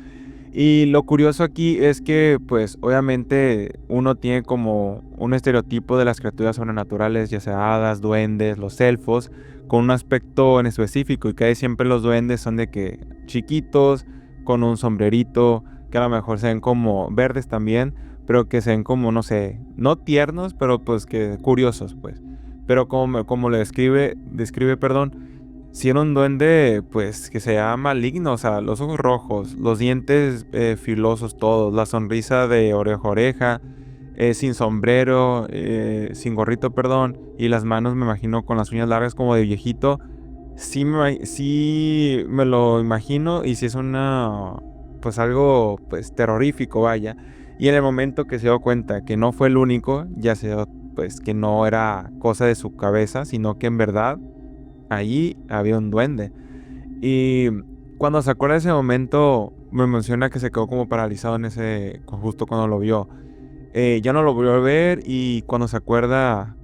Y lo curioso aquí es que pues obviamente uno tiene como un estereotipo de las criaturas sobrenaturales, ya sea hadas, duendes, los elfos, con un aspecto en específico, y casi siempre los duendes son de que chiquitos, con un sombrerito, que a lo mejor se ven como verdes también, pero que se ven como, no sé, no tiernos, pero pues que curiosos pues. Pero como le describe, si era un duende, pues que sea maligno, o sea, los ojos rojos, los dientes filosos todos, la sonrisa de oreja a oreja, sin sombrero, sin gorrito, perdón, y las manos me imagino con las uñas largas como de viejito. Sí me lo imagino, y si es pues algo pues terrorífico, vaya. Y en el momento que se dio cuenta que no fue el único, ya se dio pues que no era cosa de su cabeza, sino que en verdad allí había un duende. Y cuando se acuerda de ese momento, me menciona que se quedó como paralizado justo cuando lo vio. Ya no lo volvió a ver, y cuando se acuerda,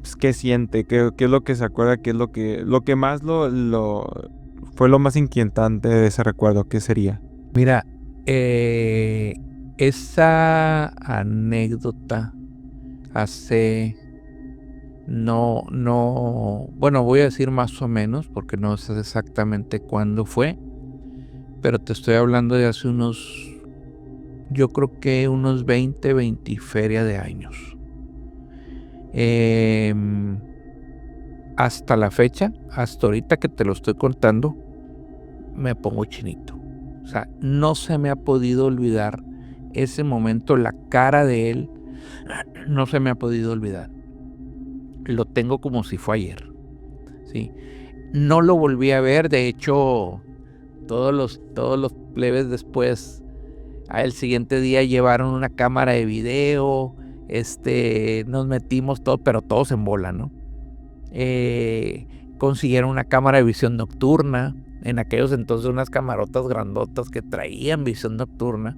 pues, ¿qué siente? ¿Qué es lo que se acuerda? ¿Qué es lo que más fue lo más inquietante de ese recuerdo? ¿Qué sería? Mira, esa anécdota bueno, voy a decir más o menos, porque no sé exactamente cuándo fue, pero te estoy hablando de hace yo creo que unos 20 y feria de años. Hasta la fecha, hasta ahorita que te lo estoy contando, me pongo chinito. O sea, no se me ha podido olvidar ese momento, la cara de él, no se me ha podido olvidar. Lo tengo como si fue ayer, ¿sí? No lo volví a ver, de hecho, todos los plebes después, al siguiente día llevaron una cámara de video, nos metimos todos, pero todos en bola, ¿no? Consiguieron una cámara de visión nocturna, en aquellos entonces unas camarotas grandotas que traían visión nocturna.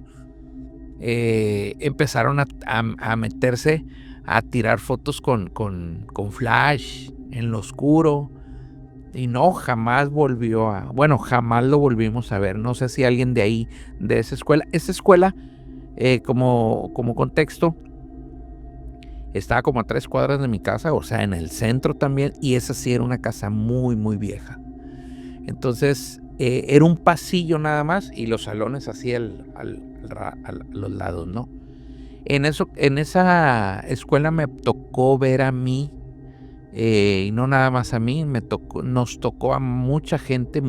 Empezaron a meterse a tirar fotos con flash en lo oscuro. Y no, jamás jamás lo volvimos a ver. No sé si alguien de ahí, de esa escuela. Esa escuela, como contexto, estaba como a 3 cuadras de mi casa, o sea, en el centro también. Y esa sí era una casa muy, muy vieja. Entonces, era un pasillo nada más y los salones así a los lados, ¿no? En esa escuela me tocó ver a mí, y no nada más a mí, nos tocó a mucha gente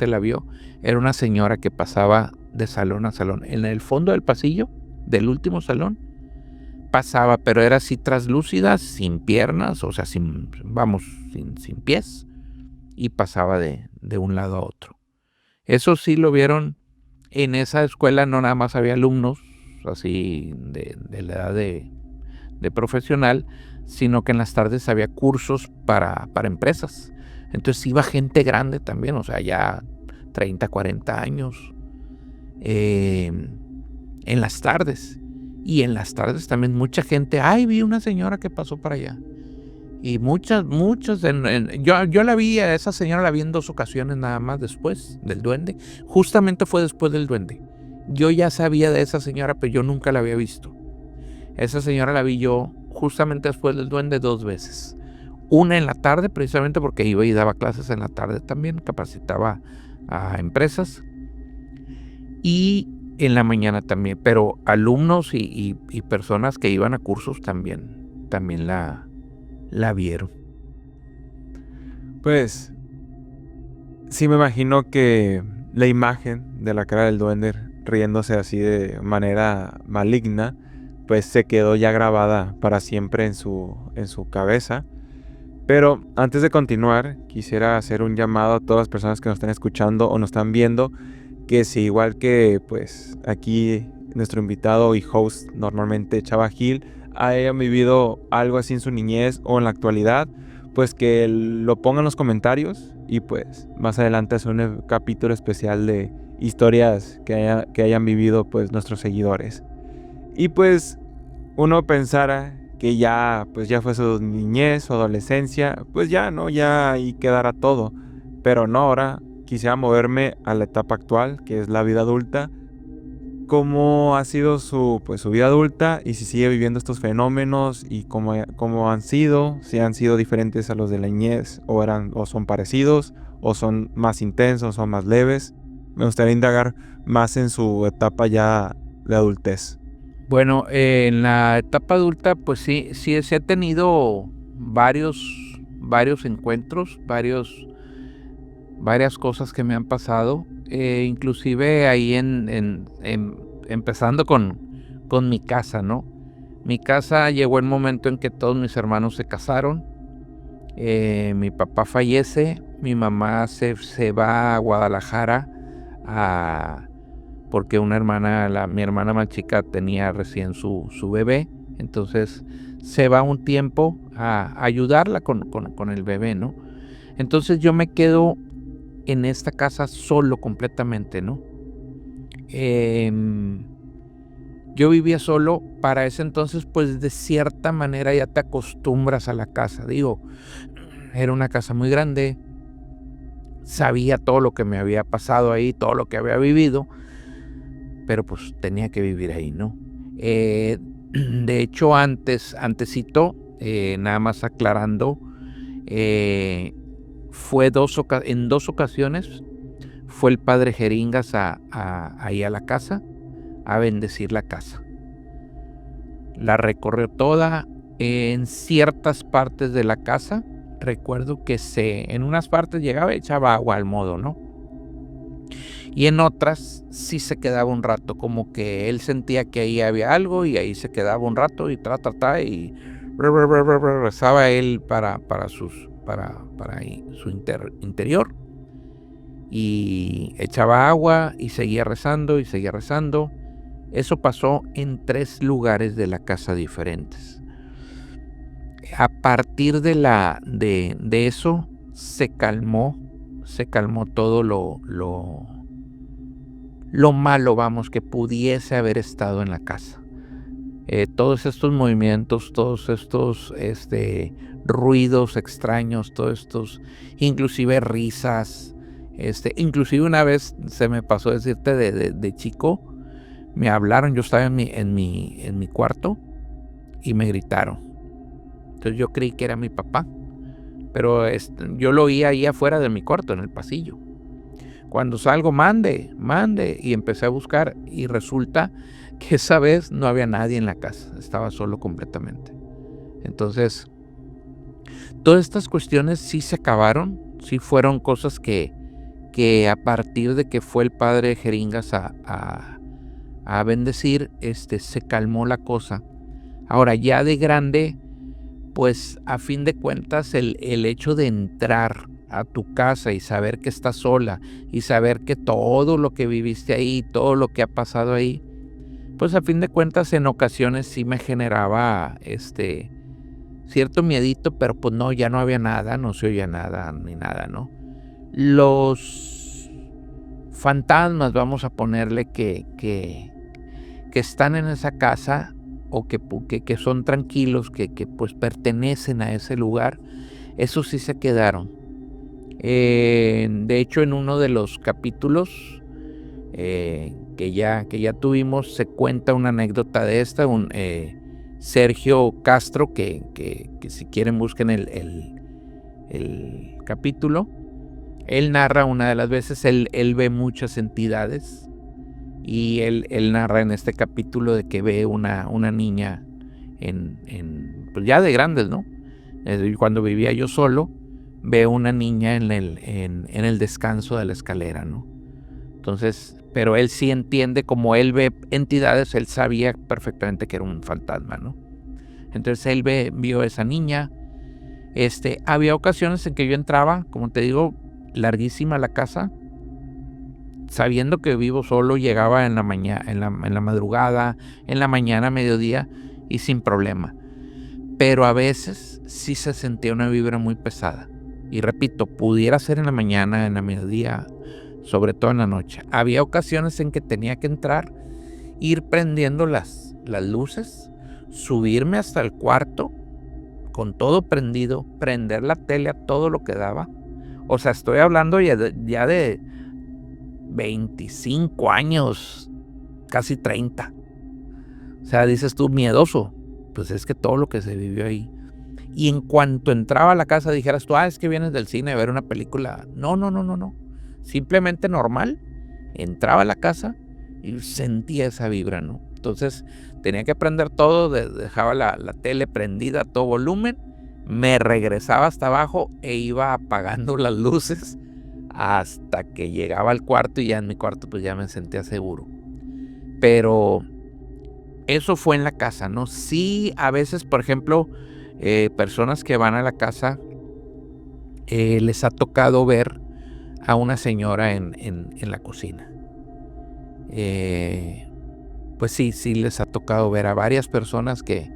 la vio. Era una señora que pasaba de salón a salón. En el fondo del pasillo, del último salón, pasaba, pero era así traslúcida, sin piernas, o sea, sin pies, y pasaba de un lado a otro. Eso sí lo vieron en esa escuela. No nada más había alumnos así de la edad de profesional, sino que en las tardes había cursos para empresas. Entonces iba gente grande también, o sea, ya 30, 40 años, en las tardes. Y en las tardes también mucha gente, vi una señora que pasó para allá. Y muchos, yo la vi, a esa señora la vi en 2 ocasiones nada más después del duende. Justamente fue después del duende. Yo ya sabía de esa señora, pero yo nunca la había visto. Esa señora la vi yo justamente después del duende 2 veces. Una en la tarde, precisamente porque iba y daba clases en la tarde también, capacitaba a empresas. Y en la mañana también, pero alumnos y personas que iban a cursos también la vieron. Pues sí, me imagino que la imagen de la cara del duende riéndose así de manera maligna, pues se quedó ya grabada para siempre en su cabeza. Pero antes de continuar, quisiera hacer un llamado a todas las personas que nos están escuchando o nos están viendo, que si igual que pues aquí nuestro invitado y host normalmente Chava Gil hayan vivido algo así en su niñez o en la actualidad, pues que lo pongan en los comentarios y pues más adelante hacer un capítulo especial de historias que hayan vivido pues nuestros seguidores. Y pues uno pensara que ya fue su niñez, su adolescencia, pues ya ahí quedará todo. Pero no, ahora quisiera moverme a la etapa actual, que es la vida adulta. ¿Cómo ha sido su vida adulta y si sigue viviendo estos fenómenos y cómo han sido? Si han sido diferentes a los de la niñez o son parecidos o son más intensos o más leves. Me gustaría indagar más en su etapa ya de adultez. Bueno, en la etapa adulta, pues sí se ha tenido varios encuentros, varias cosas que me han pasado, inclusive ahí empezando con mi casa, ¿no? Mi casa llegó el momento en que todos mis hermanos se casaron, mi papá fallece, mi mamá se va a Guadalajara porque mi hermana más chica tenía recién su bebé, entonces se va un tiempo a ayudarla con el bebé, ¿no? Entonces yo me quedo en esta casa solo completamente, ¿no? Yo vivía solo. Para ese entonces, pues de cierta manera ya te acostumbras a la casa. Digo, era una casa muy grande, sabía todo lo que me había pasado ahí, todo lo que había vivido, pero pues tenía que vivir ahí, ¿no? De hecho, antesito, nada más aclarando, fue en 2 ocasiones fue el padre Jeringas ahí a la casa a bendecir la casa. La recorrió toda. En ciertas partes de la casa recuerdo que en unas partes llegaba y echaba agua al modo, ¿no? Y en otras sí se quedaba un rato, como que él sentía que ahí había algo y ahí se quedaba un rato y y rezaba él para su interior, y echaba agua y seguía rezando y seguía rezando. Eso pasó en 3 lugares de la casa diferentes. A partir de eso se calmó todo lo malo, vamos, que pudiese haber estado en la casa. todos estos movimientos, todos estos ruidos extraños, todos estos, inclusive risas. Inclusive una vez se me pasó decirte de chico, me hablaron, yo estaba en mi cuarto y me gritaron. Entonces yo creí que era mi papá, pero yo lo oí ahí afuera de mi cuarto, en el pasillo. Cuando salgo, mande, y empecé a buscar y resulta que esa vez no había nadie en la casa, estaba solo completamente. Entonces, todas estas cuestiones sí se acabaron, sí fueron cosas que a partir de que fue el padre Jeringas a bendecir, se calmó la cosa. Ahora, ya de grande, pues a fin de cuentas el hecho de entrar a tu casa y saber que estás sola y saber que todo lo que viviste ahí, todo lo que ha pasado ahí, pues a fin de cuentas en ocasiones sí me generaba cierto miedito, pero pues no, ya no había nada, no se oía nada ni nada, ¿no? Los fantasmas, vamos a ponerle que están en esa casa o que son tranquilos, que pues pertenecen a ese lugar, esos sí se quedaron. De hecho, en uno de los capítulos que ya tuvimos, se cuenta una anécdota de esta, Sergio Castro, que si quieren busquen el capítulo. Él narra una de las veces, él ve muchas entidades y él narra en este capítulo de que ve una niña pues ya de grandes, ¿no? Cuando vivía yo solo, veo una niña en el descanso de la escalera, ¿no? Entonces, pero él sí entiende, como él ve entidades, él sabía perfectamente que era un fantasma, ¿no? Entonces él vio a esa niña. Había ocasiones en que yo entraba, como te digo, larguísima la casa, sabiendo que vivo solo, llegaba en la mañana, en la madrugada, en la mañana, mediodía, y sin problema. Pero a veces sí se sentía una vibra muy pesada. Y repito, pudiera ser en la mañana, en la mediodía, sobre todo en la noche. Había ocasiones en que tenía que entrar, ir prendiendo las luces, subirme hasta el cuarto con todo prendido, prender la tele a todo lo que daba. O sea, estoy hablando ya de 25 años, casi 30. O sea, dices tú, miedoso. Pues es que todo lo que se vivió ahí. Y en cuanto entraba a la casa dijeras tú, es que vienes del cine a ver una película. No. Simplemente normal. Entraba a la casa y sentía esa vibra, ¿no? Entonces tenía que prender todo, dejaba la tele prendida a todo volumen, me regresaba hasta abajo e iba apagando las luces hasta que llegaba al cuarto, y ya en mi cuarto pues ya me sentía seguro. Pero eso fue en la casa, ¿no? Sí, a veces, por ejemplo, personas que van a la casa, les ha tocado ver a una señora en la cocina. Pues sí les ha tocado ver a varias personas que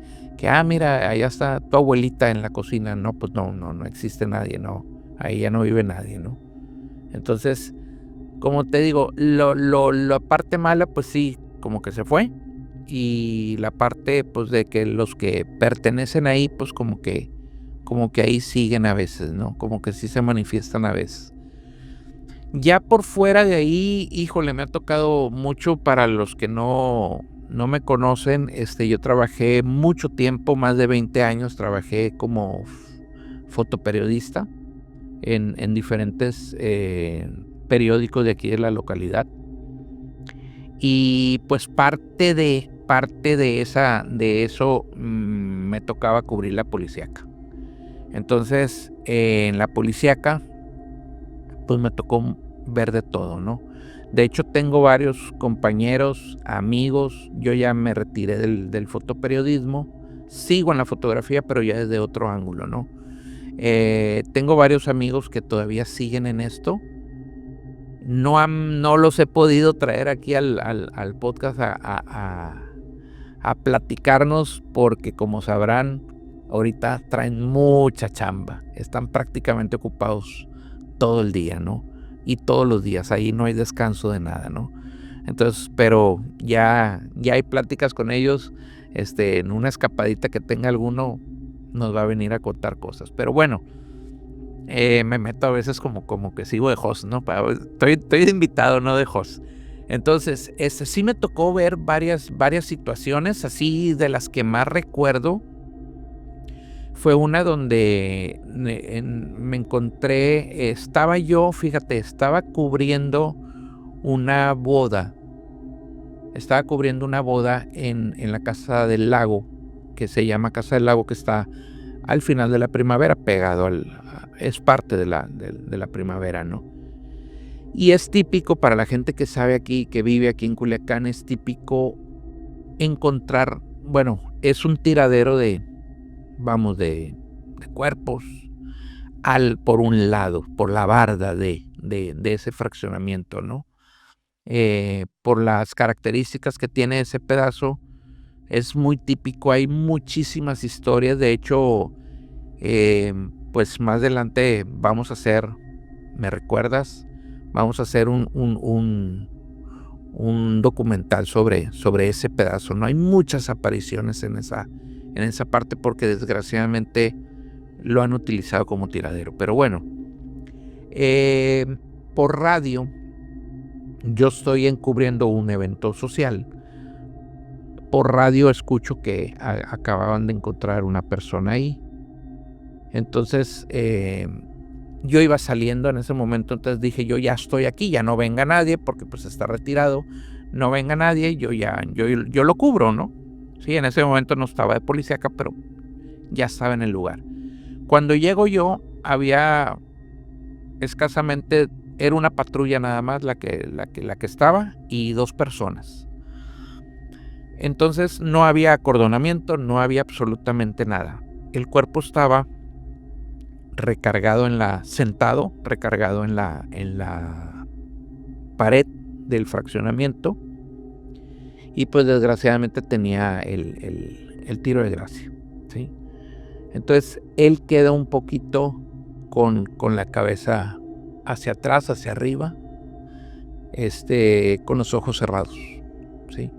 mira, allá está tu abuelita en la cocina. No, pues no existe nadie, no, ahí ya no vive nadie, ¿no? Entonces, como te digo, la parte mala, pues sí, como que se fue. Y la parte, pues, de que los que pertenecen ahí, pues como que ahí siguen a veces, ¿no? Como que sí se manifiestan a veces. Ya por fuera de ahí, híjole, me ha tocado mucho. Para los que no me conocen, yo trabajé mucho tiempo, más de 20 años, trabajé como fotoperiodista en diferentes periódicos de aquí de la localidad. Y pues parte de eso me tocaba cubrir la policíaca. Entonces, en la policíaca, pues me tocó ver de todo, ¿no? De hecho, tengo varios compañeros, amigos. Yo ya me retiré del fotoperiodismo. Sigo en la fotografía, pero ya desde otro ángulo, ¿no? Tengo varios amigos que todavía siguen en esto. No los he podido traer aquí al podcast a platicarnos, porque como sabrán, ahorita traen mucha chamba. Están prácticamente ocupados todo el día, ¿no? Y todos los días, ahí no hay descanso de nada, ¿no? Entonces, pero ya hay pláticas con ellos. en una escapadita que tenga alguno, nos va a venir a contar cosas. Pero bueno, me meto a veces como que sigo de host, ¿no? Estoy de invitado, no de host. Entonces, sí me tocó ver varias situaciones, así de las que más recuerdo. Fue una donde me encontré, estaba cubriendo una boda. Estaba cubriendo una boda en la Casa del Lago, que se llama Casa del Lago, que está al final de la primavera, pegado es parte de la primavera, ¿no? Y es típico para la gente que sabe aquí, que vive aquí en Culiacán, es típico encontrar, bueno, es un tiradero de cuerpos por un lado, por la barda de ese fraccionamiento, ¿no? Por las características que tiene ese pedazo, es muy típico, hay muchísimas historias. De hecho, pues más adelante vamos a hacer, ¿me recuerdas? Vamos a hacer un documental sobre ese pedazo, ¿no? Hay muchas apariciones en esa parte porque desgraciadamente lo han utilizado como tiradero. Pero bueno, por radio, yo estoy encubriendo un evento social. Por radio escucho que acababan de encontrar una persona ahí. Entonces, yo iba saliendo en ese momento, entonces dije, yo ya estoy aquí, ya no venga nadie, porque pues está retirado, no venga nadie, yo lo cubro, ¿no? Sí, en ese momento no estaba de policía acá, pero ya estaba en el lugar. Cuando llego yo, había escasamente, era una patrulla nada más la que estaba, y 2 personas. Entonces no había acordonamiento, no había absolutamente nada. El cuerpo estaba sentado en la pared del fraccionamiento, y pues desgraciadamente tenía el tiro de gracia, ¿sí? Entonces él queda un poquito con la cabeza hacia atrás, hacia arriba, con los ojos cerrados, ¿sí?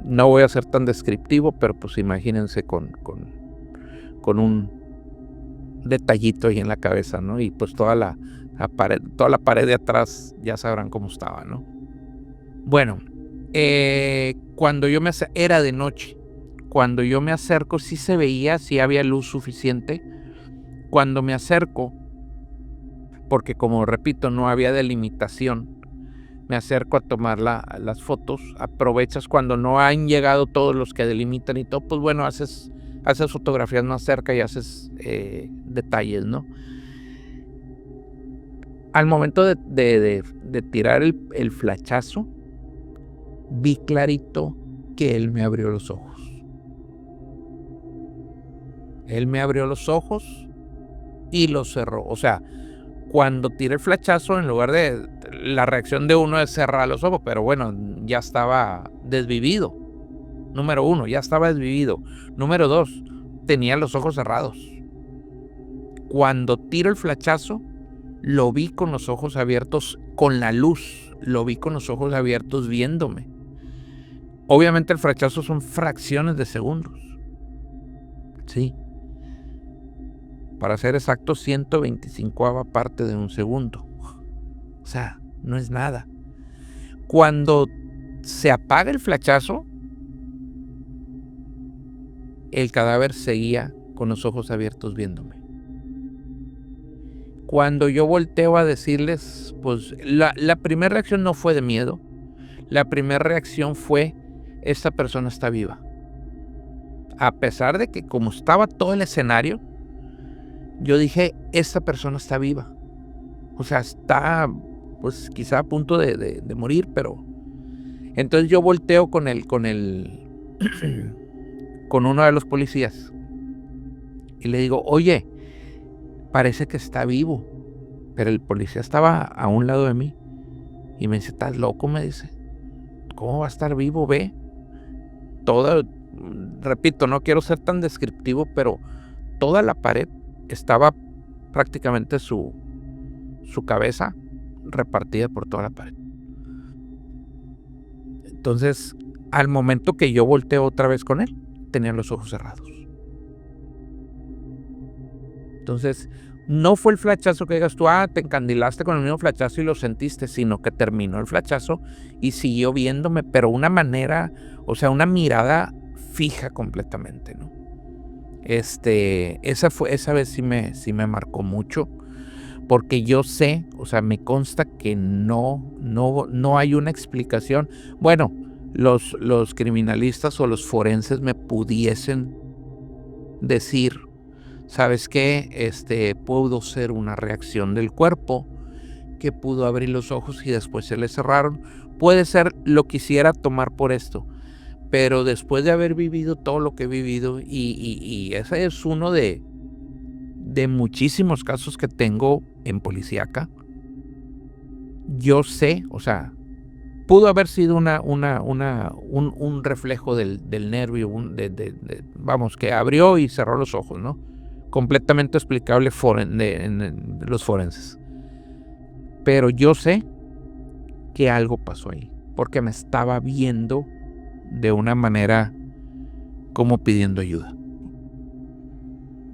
No voy a ser tan descriptivo, pero pues imagínense con un detallito ahí en la cabeza, ¿no? Y pues toda la pared de atrás, ya sabrán cómo estaba, ¿no? Bueno, cuando yo era de noche. Cuando yo me acerco, sí se veía, sí había luz suficiente. Cuando me acerco, porque como repito, no había delimitación, me acerco a tomar las fotos. Aprovechas cuando no han llegado todos los que delimitan y todo, pues bueno, haces fotografías más cerca y haces detalles, ¿no? Al momento de tirar el flachazo, vi clarito que él me abrió los ojos. Él me abrió los ojos y los cerró. O sea, cuando tiré el flachazo, en lugar de la reacción de uno es cerrar los ojos, pero bueno, ya estaba desvivido. Número 1, ya estaba desvivido. Número 2, tenía los ojos cerrados. Cuando tiro el flachazo, lo vi con los ojos abiertos, con la luz. Lo vi con los ojos abiertos viéndome. Obviamente el flachazo son fracciones de segundos. Sí. Para ser exacto, 125ª parte de un segundo. O sea, no es nada. Cuando se apaga el flachazo, el cadáver seguía con los ojos abiertos viéndome. Cuando yo volteo a decirles, pues la primera reacción no fue de miedo. La primera reacción fue, esta persona está viva. A pesar de que como estaba todo el escenario, yo dije, esta persona está viva. O sea, está pues quizá a punto de morir, pero... Entonces yo volteo con uno de los policías y le digo, oye, parece que está vivo. Pero el policía estaba a un lado de mí y me dice, ¿estás loco? Me dice, ¿cómo va a estar vivo? Ve, repito, no quiero ser tan descriptivo, pero toda la pared estaba prácticamente su cabeza repartida por toda la pared. Entonces, al momento que yo volteo otra vez con él, tenía los ojos cerrados. Entonces, no fue el flachazo que digas tú, te encandilaste con el mismo flachazo y lo sentiste, sino que terminó el flachazo y siguió viéndome, pero una manera, o sea, una mirada fija completamente, ¿no? Esa vez sí me marcó mucho, porque yo sé, o sea, me consta que no hay una explicación. Bueno, los criminalistas o los forenses me pudiesen decir, ¿sabes qué? Pudo ser una reacción del cuerpo, que pudo abrir los ojos y después se le cerraron. Puede ser, lo quisiera tomar por esto, pero después de haber vivido todo lo que he vivido, y ese es uno de muchísimos casos que tengo en policíaca, yo sé, o sea, pudo haber sido un reflejo del nervio, vamos, que abrió y cerró los ojos, ¿no? Completamente explicable en los forenses. Pero yo sé que algo pasó ahí, porque me estaba viendo de una manera como pidiendo ayuda.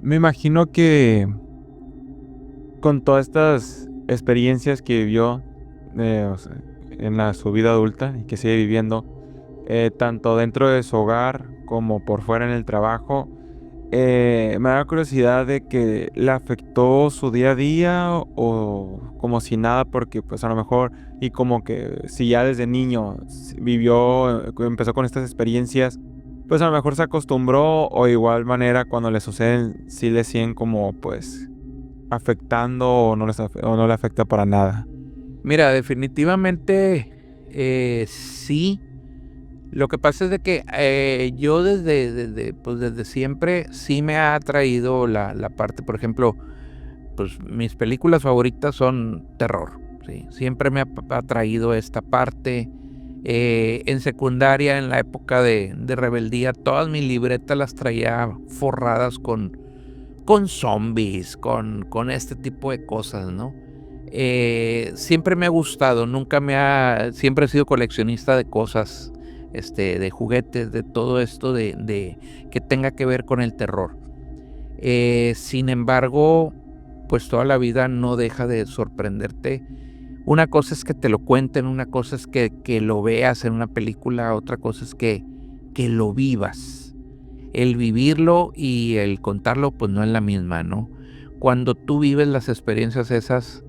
Me imagino que con todas estas experiencias que vivió en su vida adulta y que sigue viviendo, tanto dentro de su hogar como por fuera en el trabajo, me da curiosidad de que le afectó su día a día o como si nada, porque pues a lo mejor, y como que si ya desde niño empezó con estas experiencias, pues a lo mejor se acostumbró, o igual manera cuando le suceden sí le siguen como pues afectando o no le afecta para nada. Mira, definitivamente sí. Lo que pasa es de que yo desde siempre sí me ha atraído la parte, por ejemplo, pues mis películas favoritas son terror, ¿sí? Siempre me ha atraído esta parte. En secundaria, en la época de rebeldía, todas mis libretas las traía forradas con zombies, con este tipo de cosas, ¿no? Siempre me ha gustado, siempre he sido coleccionista de cosas, de juguetes, de todo esto de que tenga que ver con el terror. Sin embargo, pues toda la vida no deja de sorprenderte. Una cosa es que te lo cuenten, una cosa es que lo veas en una película, otra cosa es que lo vivas. El vivirlo y el contarlo pues no es la misma, ¿no? Cuando tú vives las experiencias esas,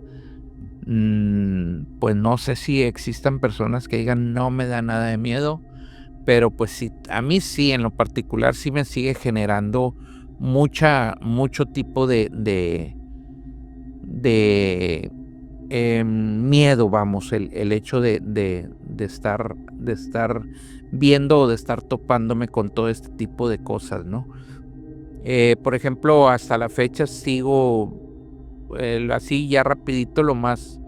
pues no sé si existan personas que digan no me da nada de miedo, pero pues sí, a mí sí, en lo particular sí me sigue generando mucho tipo de miedo, vamos, el hecho de estar viendo o de estar topándome con todo este tipo de cosas, ¿no? Por ejemplo, hasta la fecha sigo así ya rapidito lo más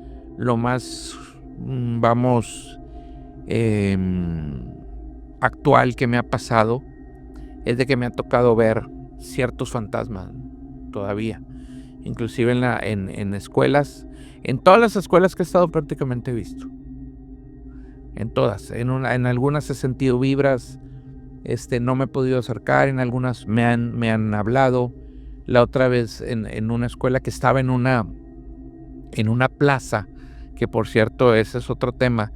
vamos actual que me ha pasado es de que me ha tocado ver ciertos fantasmas todavía, inclusive en escuelas, en todas las escuelas que he estado prácticamente he visto, en todas, en algunas he sentido vibras, no me he podido acercar, en algunas me han hablado. La otra vez en una escuela que estaba en una plaza, que por cierto ese es otro tema.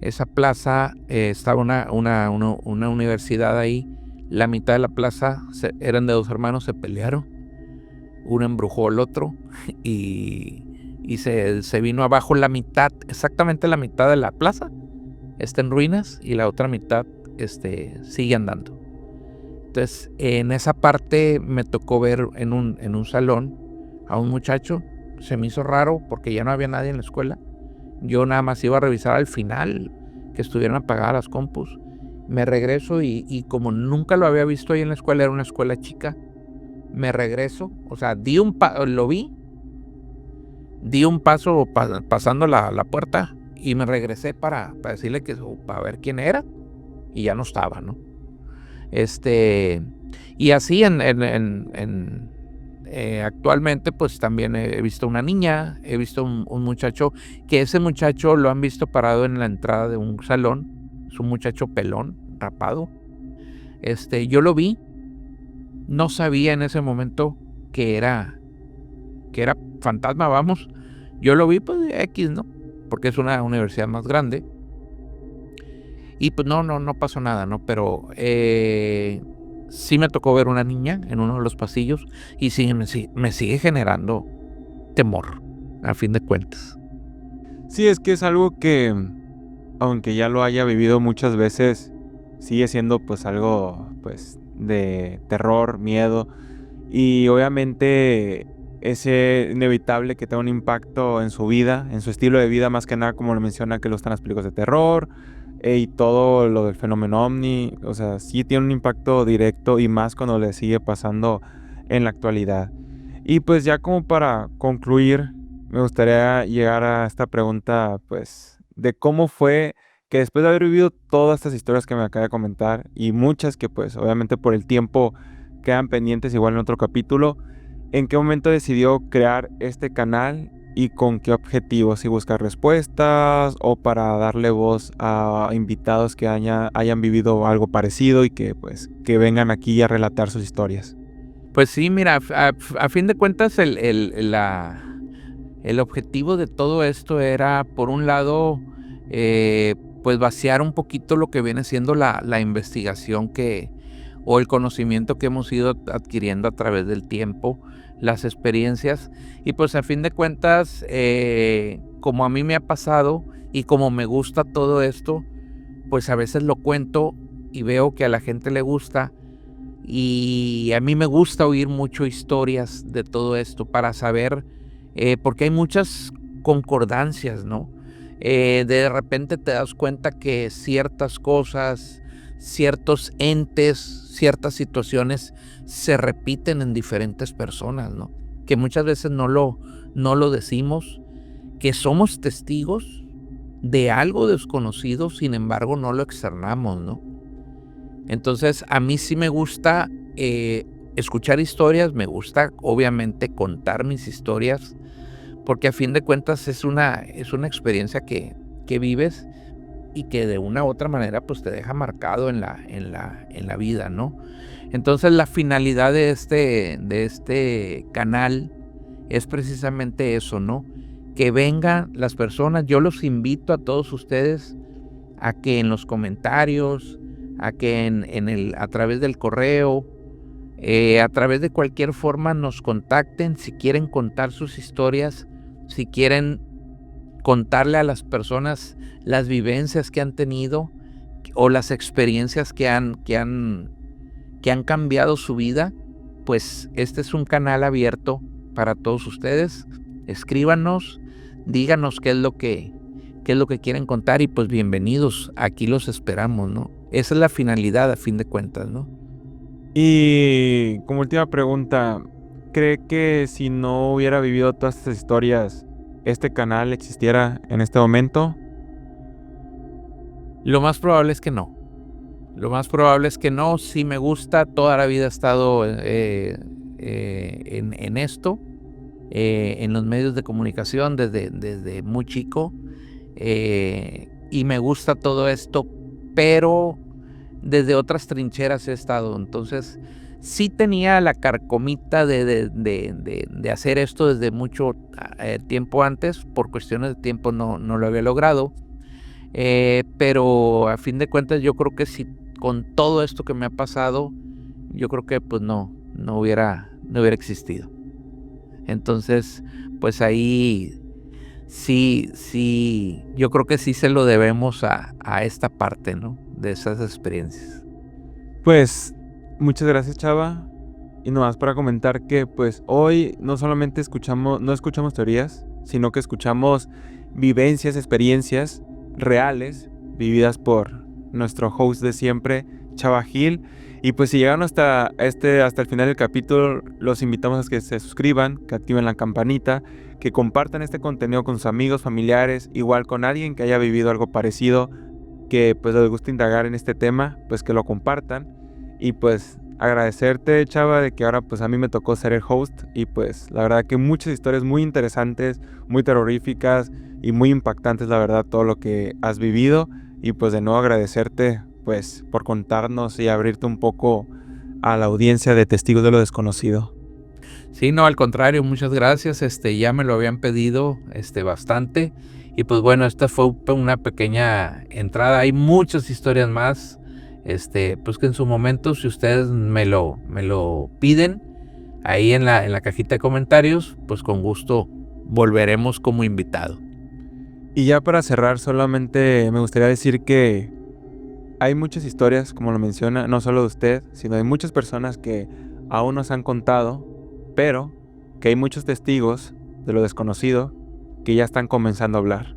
Esa plaza estaba una universidad ahí. La mitad de la plaza eran de dos hermanos, se pelearon. Uno embrujó al otro y se vino abajo la mitad, exactamente la mitad de la plaza está en ruinas y la otra mitad sigue andando. Entonces, en esa parte me tocó ver en un salón a un muchacho. Se me hizo raro porque ya no había nadie en la escuela. Yo nada más iba a revisar al final que estuvieran apagadas las compus. Me regreso y como nunca lo había visto ahí en la escuela, era una escuela chica, me regreso, o sea, lo vi, di un paso pasando la puerta y me regresé para decirle para ver quién era y ya no estaba, ¿no? Y así actualmente pues también he visto una niña, he visto un muchacho, que ese muchacho lo han visto parado en la entrada de un salón, es un muchacho pelón, atrapado. Yo lo vi, no sabía en ese momento que era fantasma, vamos. Yo lo vi pues de X, ¿no? Porque es una universidad más grande. Y pues no pasó nada, ¿no? Pero sí me tocó ver una niña en uno de los pasillos y sí, me sigue generando temor, a fin de cuentas. Sí, es que es algo que, aunque ya lo haya vivido muchas veces, sigue siendo pues algo pues de terror, miedo, y obviamente es inevitable que tenga un impacto en su vida, en su estilo de vida, más que nada como lo menciona que lo están las películas de terror y todo lo del fenómeno ovni. O sea, sí tiene un impacto directo y más cuando le sigue pasando en la actualidad. Y pues ya como para concluir, me gustaría llegar a esta pregunta pues de cómo fue que después de haber vivido todas estas historias que me acaba de comentar y muchas que pues obviamente por el tiempo quedan pendientes igual en otro capítulo, ¿en qué momento decidió crear este canal y con qué objetivos? ¿Si buscar respuestas o para darle voz a invitados que hayan vivido algo parecido y que pues que vengan aquí a relatar sus historias? Pues sí, mira, a fin de cuentas el objetivo de todo esto era, por un lado, pues vaciar un poquito lo que viene siendo la investigación o el conocimiento que hemos ido adquiriendo a través del tiempo, las experiencias, y pues a fin de cuentas, como a mí me ha pasado y como me gusta todo esto, pues a veces lo cuento y veo que a la gente le gusta, y a mí me gusta oír mucho historias de todo esto para saber, porque hay muchas concordancias, ¿no? De repente te das cuenta que ciertas cosas, ciertos entes, ciertas situaciones se repiten en diferentes personas, ¿no? Que muchas veces no lo decimos, que somos testigos de algo desconocido, sin embargo no lo externamos, ¿no? Entonces a mí sí me gusta escuchar historias, me gusta obviamente contar mis historias, porque a fin de cuentas es una experiencia que vives y que de una u otra manera pues te deja marcado en la vida, ¿no? Entonces la finalidad de este canal es precisamente eso, ¿no? Que vengan las personas. Yo los invito a todos ustedes a que en los comentarios, a que a través del correo, a través de cualquier forma nos contacten si quieren contar sus historias, si quieren contarle a las personas las vivencias que han tenido o las experiencias que han cambiado su vida. Pues este es un canal abierto para todos ustedes. Escríbanos, díganos qué es lo que quieren contar y pues bienvenidos, aquí los esperamos, ¿no? Esa es la finalidad a fin de cuentas, ¿no? Y como última pregunta, ¿cree que si no hubiera vivido todas estas historias, este canal existiera en este momento? Lo más probable es que no. Sí me gusta, toda la vida he estado en esto, en los medios de comunicación desde muy chico, y me gusta todo esto, pero desde otras trincheras he estado. Entonces sí tenía la carcomita de hacer esto desde mucho tiempo antes. Por cuestiones de tiempo no lo había logrado, pero a fin de cuentas yo creo que si con todo esto que me ha pasado, yo creo que pues no hubiera existido. Entonces pues ahí sí, yo creo que sí se lo debemos a esta parte, ¿no? De esas experiencias. Pues muchas gracias, Chava. Y nomás para comentar que pues hoy no solamente no escuchamos teorías, sino que escuchamos vivencias, experiencias reales vividas por nuestro host de siempre, Chava Gil. Y pues si llegaron hasta el final del capítulo, los invitamos a que se suscriban, que activen la campanita, que compartan este contenido con sus amigos, familiares, igual con alguien que haya vivido algo parecido, que pues les gusta indagar en este tema, pues que lo compartan. Y pues agradecerte, Chava, de que ahora pues a mí me tocó ser el host, y pues la verdad que muchas historias muy interesantes, muy terroríficas y muy impactantes, la verdad, todo lo que has vivido. Y pues de nuevo agradecerte pues pues por contarnos y abrirte un poco a la audiencia de Testigos de lo Desconocido. Sí, no, al contrario, muchas gracias. Ya me lo habían pedido bastante. Y pues bueno, esta fue una pequeña entrada. Hay muchas historias más. Pues que en su momento, si ustedes me lo piden ahí en la cajita de comentarios, pues con gusto volveremos como invitado. Y ya para cerrar, solamente me gustaría decir que hay muchas historias, como lo menciona, no solo de usted, sino de muchas personas que aún nos han contado, pero que hay muchos testigos de lo desconocido que ya están comenzando a hablar.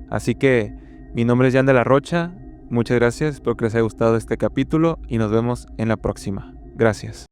Así que mi nombre es Jan de la Rocha, muchas gracias, espero que les haya gustado este capítulo y nos vemos en la próxima. Gracias.